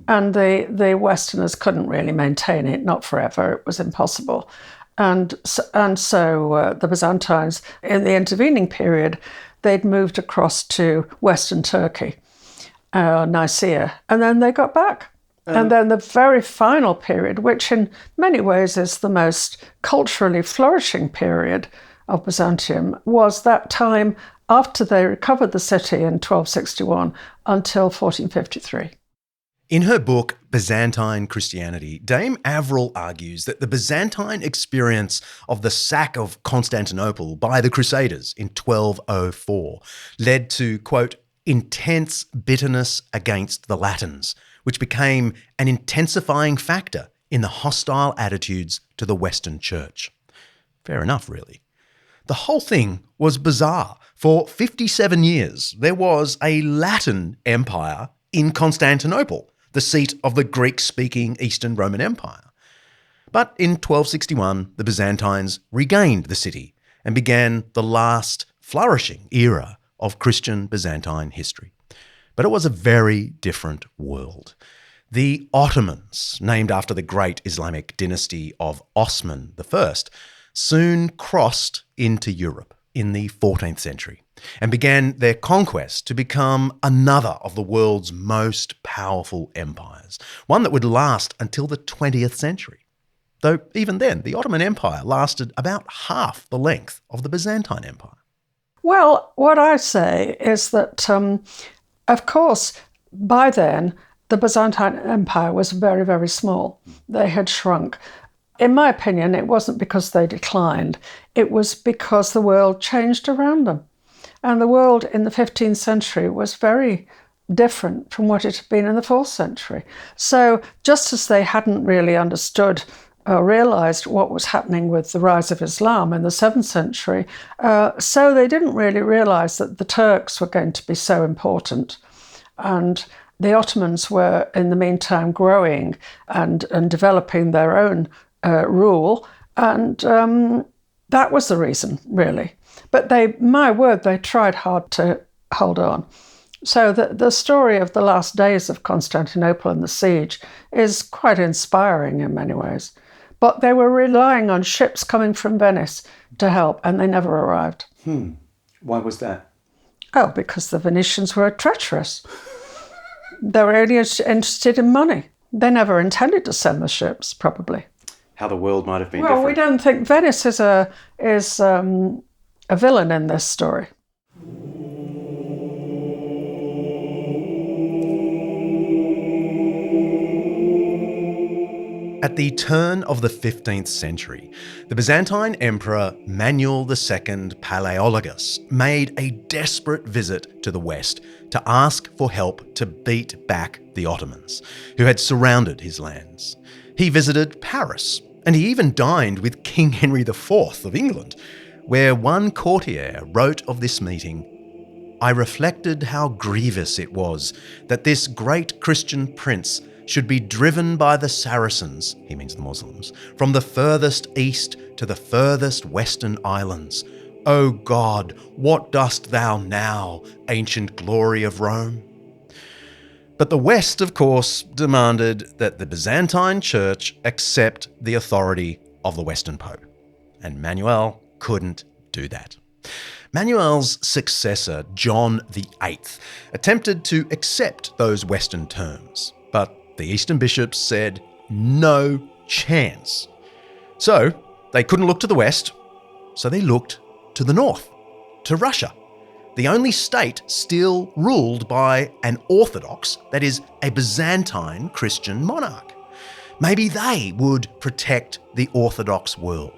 And the Westerners couldn't really maintain it, not forever. It was impossible. And so the Byzantines, in the intervening period, they'd moved across to Western Turkey, Nicaea, and then they got back. And then the very final period, which in many ways is the most culturally flourishing period of Byzantium, was that time after they recovered the city in 1261 until 1453. In her book, Byzantine Christianity, Dame Avril argues that the Byzantine experience of the sack of Constantinople by the Crusaders in 1204 led to, quote, intense bitterness against the Latins, which became an intensifying factor in the hostile attitudes to the Western Church. Fair enough, really. The whole thing was bizarre. For 57 years, there was a Latin empire in Constantinople, the seat of the Greek-speaking Eastern Roman Empire. But in 1261, the Byzantines regained the city and began the last flourishing era of Christian Byzantine history. But it was a very different world. The Ottomans, named after the great Islamic dynasty of Osman I, soon crossed into Europe in the 14th century and began their conquest to become another of the world's most powerful empires, one that would last until the 20th century. Though even then, the Ottoman Empire lasted about half the length of the Byzantine Empire. Well, what I say is that, of course, by then, the Byzantine Empire was very, very small. They had shrunk. In my opinion, it wasn't because they declined. It was because the world changed around them. And the world in the 15th century was very different from what it had been in the 4th century. So just as they hadn't really understood or realised what was happening with the rise of Islam in the 7th century, so they didn't really realise that the Turks were going to be so important. And the Ottomans were, in the meantime, growing and developing their own rule. And that was the reason, really. But they tried hard to hold on. So the story of the last days of Constantinople and the siege is quite inspiring in many ways. But they were relying on ships coming from Venice to help, and they never arrived. Why was that? Oh, because the Venetians were treacherous. They were only interested in money. They never intended to send the ships, probably. How the world might have been different. Well, we don't think Venice is a villain in this story. At the turn of the 15th century, the Byzantine Emperor Manuel II Palaeologus made a desperate visit to the West to ask for help to beat back the Ottomans, who had surrounded his lands. He visited Paris, and he even dined with King Henry IV of England, where one courtier wrote of this meeting, "I reflected how grievous it was that this great Christian prince should be driven by the Saracens," he means the Muslims, "from the furthest east to the furthest western islands. O God, what dost thou now, ancient glory of Rome?" But the West, of course, demanded that the Byzantine Church accept the authority of the Western Pope, and Manuel couldn't do that. Manuel's successor, John VIII, attempted to accept those Western terms, but the Eastern bishops said no chance. So they couldn't look to the West, so they looked to the North, to Russia. the only state still ruled by an Orthodox, that is, a Byzantine Christian monarch. Maybe they would protect the Orthodox world.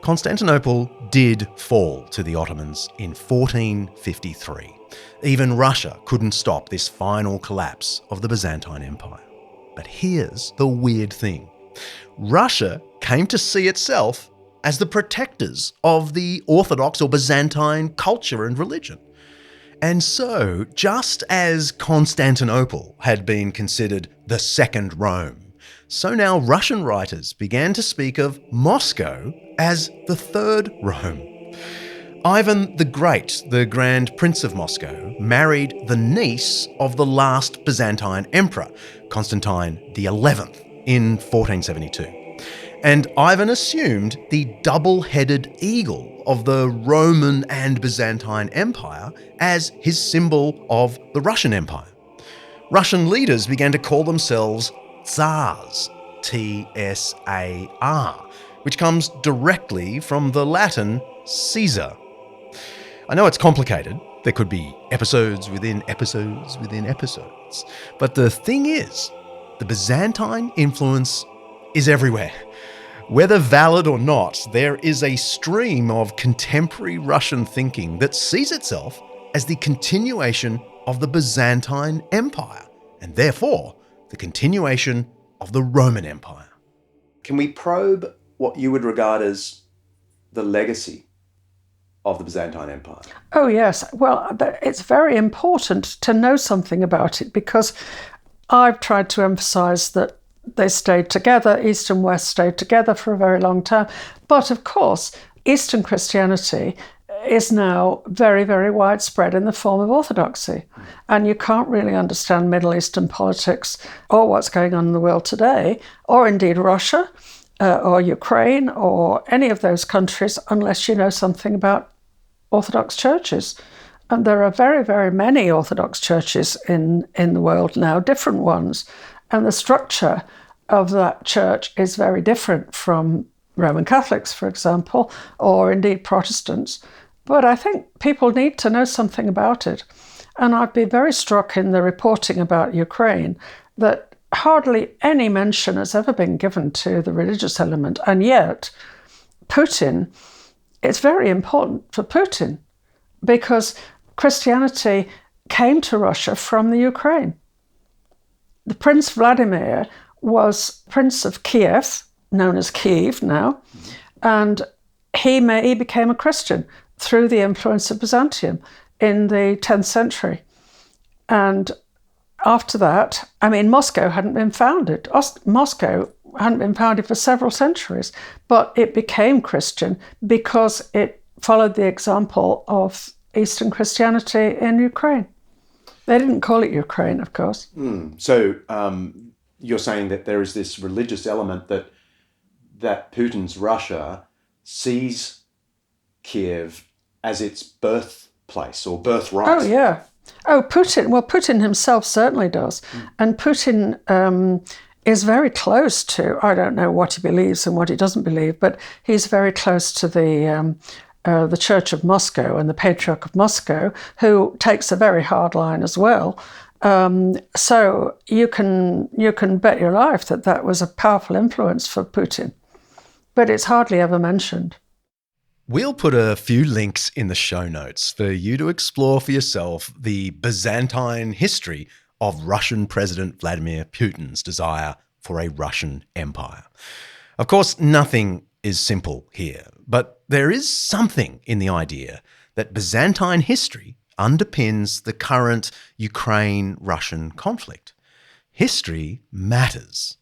Constantinople did fall to the Ottomans in 1453. Even Russia couldn't stop this final collapse of the Byzantine Empire. But here's the weird thing. Russia came to see itself as the protectors of the Orthodox or Byzantine culture and religion. And so, just as Constantinople had been considered the second Rome, so now Russian writers began to speak of Moscow as the third Rome. Ivan the Great, the Grand Prince of Moscow, married the niece of the last Byzantine emperor, Constantine XI, in 1472. And Ivan assumed the double-headed eagle of the Roman and Byzantine Empire as his symbol of the Russian Empire. Russian leaders began to call themselves Tsars, T-S-A-R, which comes directly from the Latin Caesar. I know it's complicated. There could be episodes within episodes within episodes. But the thing is, the Byzantine influence is everywhere. Whether valid or not, there is a stream of contemporary Russian thinking that sees itself as the continuation of the Byzantine Empire, and therefore the continuation of the Roman Empire. Can we probe what you would regard as the legacy of the Byzantine Empire? Oh, yes. Well, it's very important to know something about it, because I've tried to emphasise that they stayed together, East and West stayed together for a very long time. But of course, Eastern Christianity is now very, very widespread in the form of orthodoxy. And you can't really understand Middle Eastern politics or what's going on in the world today, or indeed Russia or Ukraine or any of those countries, unless you know something about Orthodox churches. And there are very, very many Orthodox churches in the world now, different ones. And the structure of that church is very different from Roman Catholics, for example, or indeed Protestants. But I think people need to know something about it. And I've been very struck in the reporting about Ukraine that hardly any mention has ever been given to the religious element. And yet, Putin, it's very important for Putin, because Christianity came to Russia from the Ukraine. The Prince Vladimir was Prince of Kiev, known as Kiev now, and he became a Christian through the influence of Byzantium in the 10th century. And after that, Moscow hadn't been founded. Moscow hadn't been founded for several centuries, but it became Christian because it followed the example of Eastern Christianity in Ukraine. They didn't call it Ukraine, of course. So you're saying that there is this religious element that Putin's Russia sees Kiev as its birthplace or birthright. Oh, yeah. Oh, Putin himself certainly does. And Putin is very close to, I don't know what he believes and what he doesn't believe, but he's very close to the Church of Moscow and the Patriarch of Moscow, who takes a very hard line as well. So you can bet your life that was a powerful influence for Putin, but it's hardly ever mentioned. We'll put a few links in the show notes for you to explore for yourself the Byzantine history of Russian President Vladimir Putin's desire for a Russian empire. Of course, nothing is simple here, but there is something in the idea that Byzantine history underpins the current Ukraine-Russian conflict. History matters.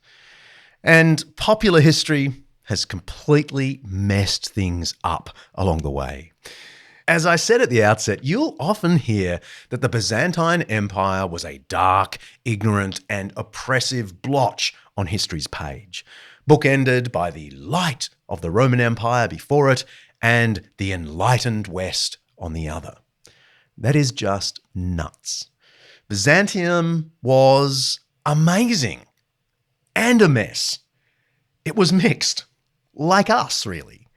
And popular history has completely messed things up along the way. As I said at the outset, you'll often hear that the Byzantine Empire was a dark, ignorant, and oppressive blotch on history's page, bookended by the light of the Roman Empire before it and the enlightened West on the other. That is just nuts. Byzantium was amazing and a mess. It was mixed, like us, really.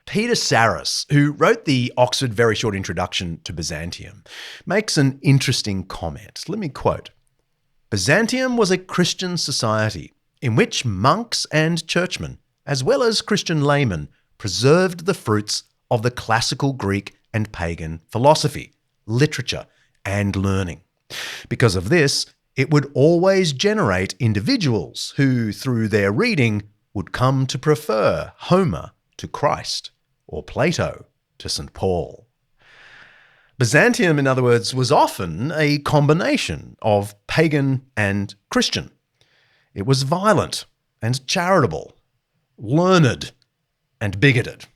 Peter Sarris, who wrote the Oxford Very Short Introduction to Byzantium, makes an interesting comment. Let me quote. Byzantium was a Christian society in which monks and churchmen, as well as Christian laymen, preserved the fruits of the classical Greek and pagan philosophy, literature, and learning. Because of this, it would always generate individuals who, through their reading, would come to prefer Homer to Christ or Plato to St. Paul. Byzantium, in other words, was often a combination of pagan and Christian. It was violent and charitable, learned and bigoted.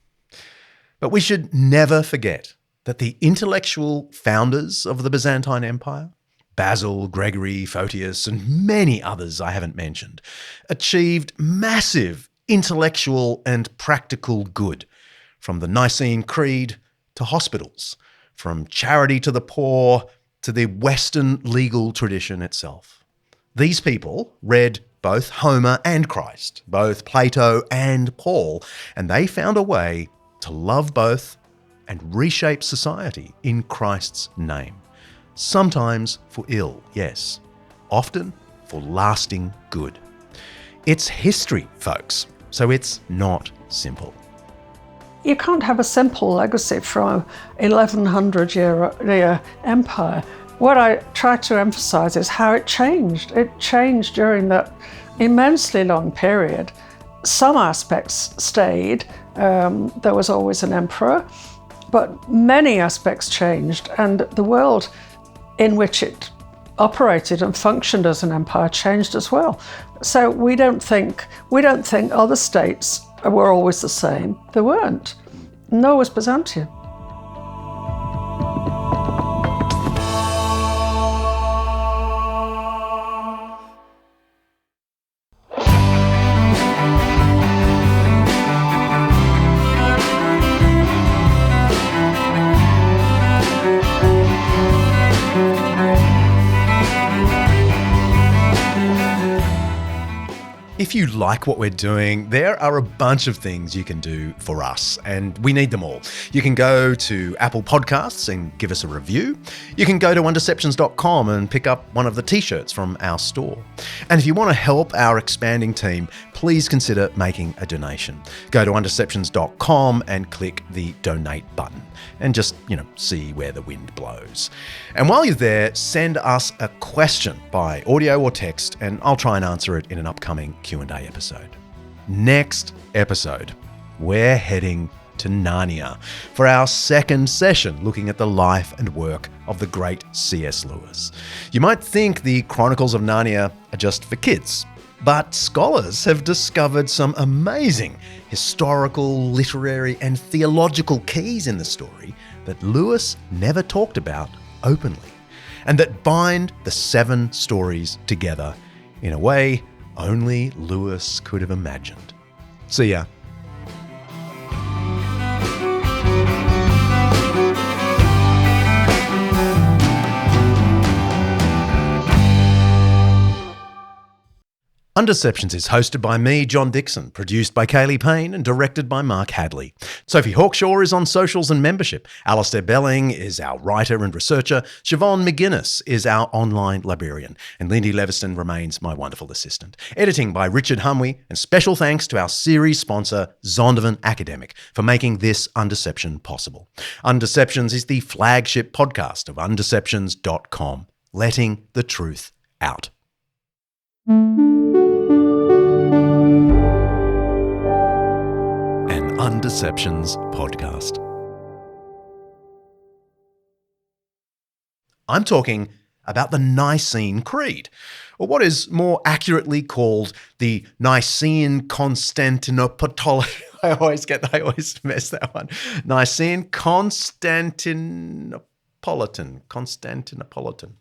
But we should never forget that the intellectual founders of the Byzantine Empire, Basil, Gregory, Photius, and many others I haven't mentioned, achieved massive intellectual and practical good, from the Nicene Creed to hospitals, from charity to the poor to the Western legal tradition itself. These people read both Homer and Christ, both Plato and Paul, and they found a way to love both and reshape society in Christ's name. Sometimes for ill, yes. Often for lasting good. It's history, folks, so it's not simple. You can't have a simple legacy from an 1100-year empire. What I try to emphasise is how it changed. It changed during that immensely long period. Some aspects stayed. There was always an emperor, but many aspects changed, and the world in which it operated and functioned as an empire changed as well. So we don't think other states were always the same. They weren't. Nor was Byzantium. If you like what we're doing, there are a bunch of things you can do for us, and we need them all. You can go to Apple Podcasts and give us a review. You can go to Undeceptions.com and pick up one of the t-shirts from our store. And if you want to help our expanding team, please consider making a donation. Go to Undeceptions.com and click the donate button and just, see where the wind blows. And while you're there, send us a question by audio or text, and I'll try and answer it in an upcoming Q&A episode. Next episode, we're heading to Narnia for our second session looking at the life and work of the great C.S. Lewis. You might think the Chronicles of Narnia are just for kids, but scholars have discovered some amazing historical, literary, and theological keys in the story that Lewis never talked about openly, and that bind the 7 stories together in a way only Lewis could have imagined. See ya. Undeceptions is hosted by me, John Dickson, produced by Kaley, Payne, and directed by Mark Hadley. Sophie Hawkshaw is on socials and membership. Alasdair Belling is our writer and researcher. Siobhan McGuiness is our online librarian. And Lyndie Leviston remains my wonderful assistant. Editing by Richard Hamwi, and special thanks to our series sponsor, Zondervan Academic, for making this Undeception possible. Undeceptions is the flagship podcast of Undeceptions.com, letting the truth out. Undeceptions podcast. I'm talking about the Nicene Creed, or what is more accurately called the Nicene Constantinople. I always mess that one. Nicene Constantinopolitan.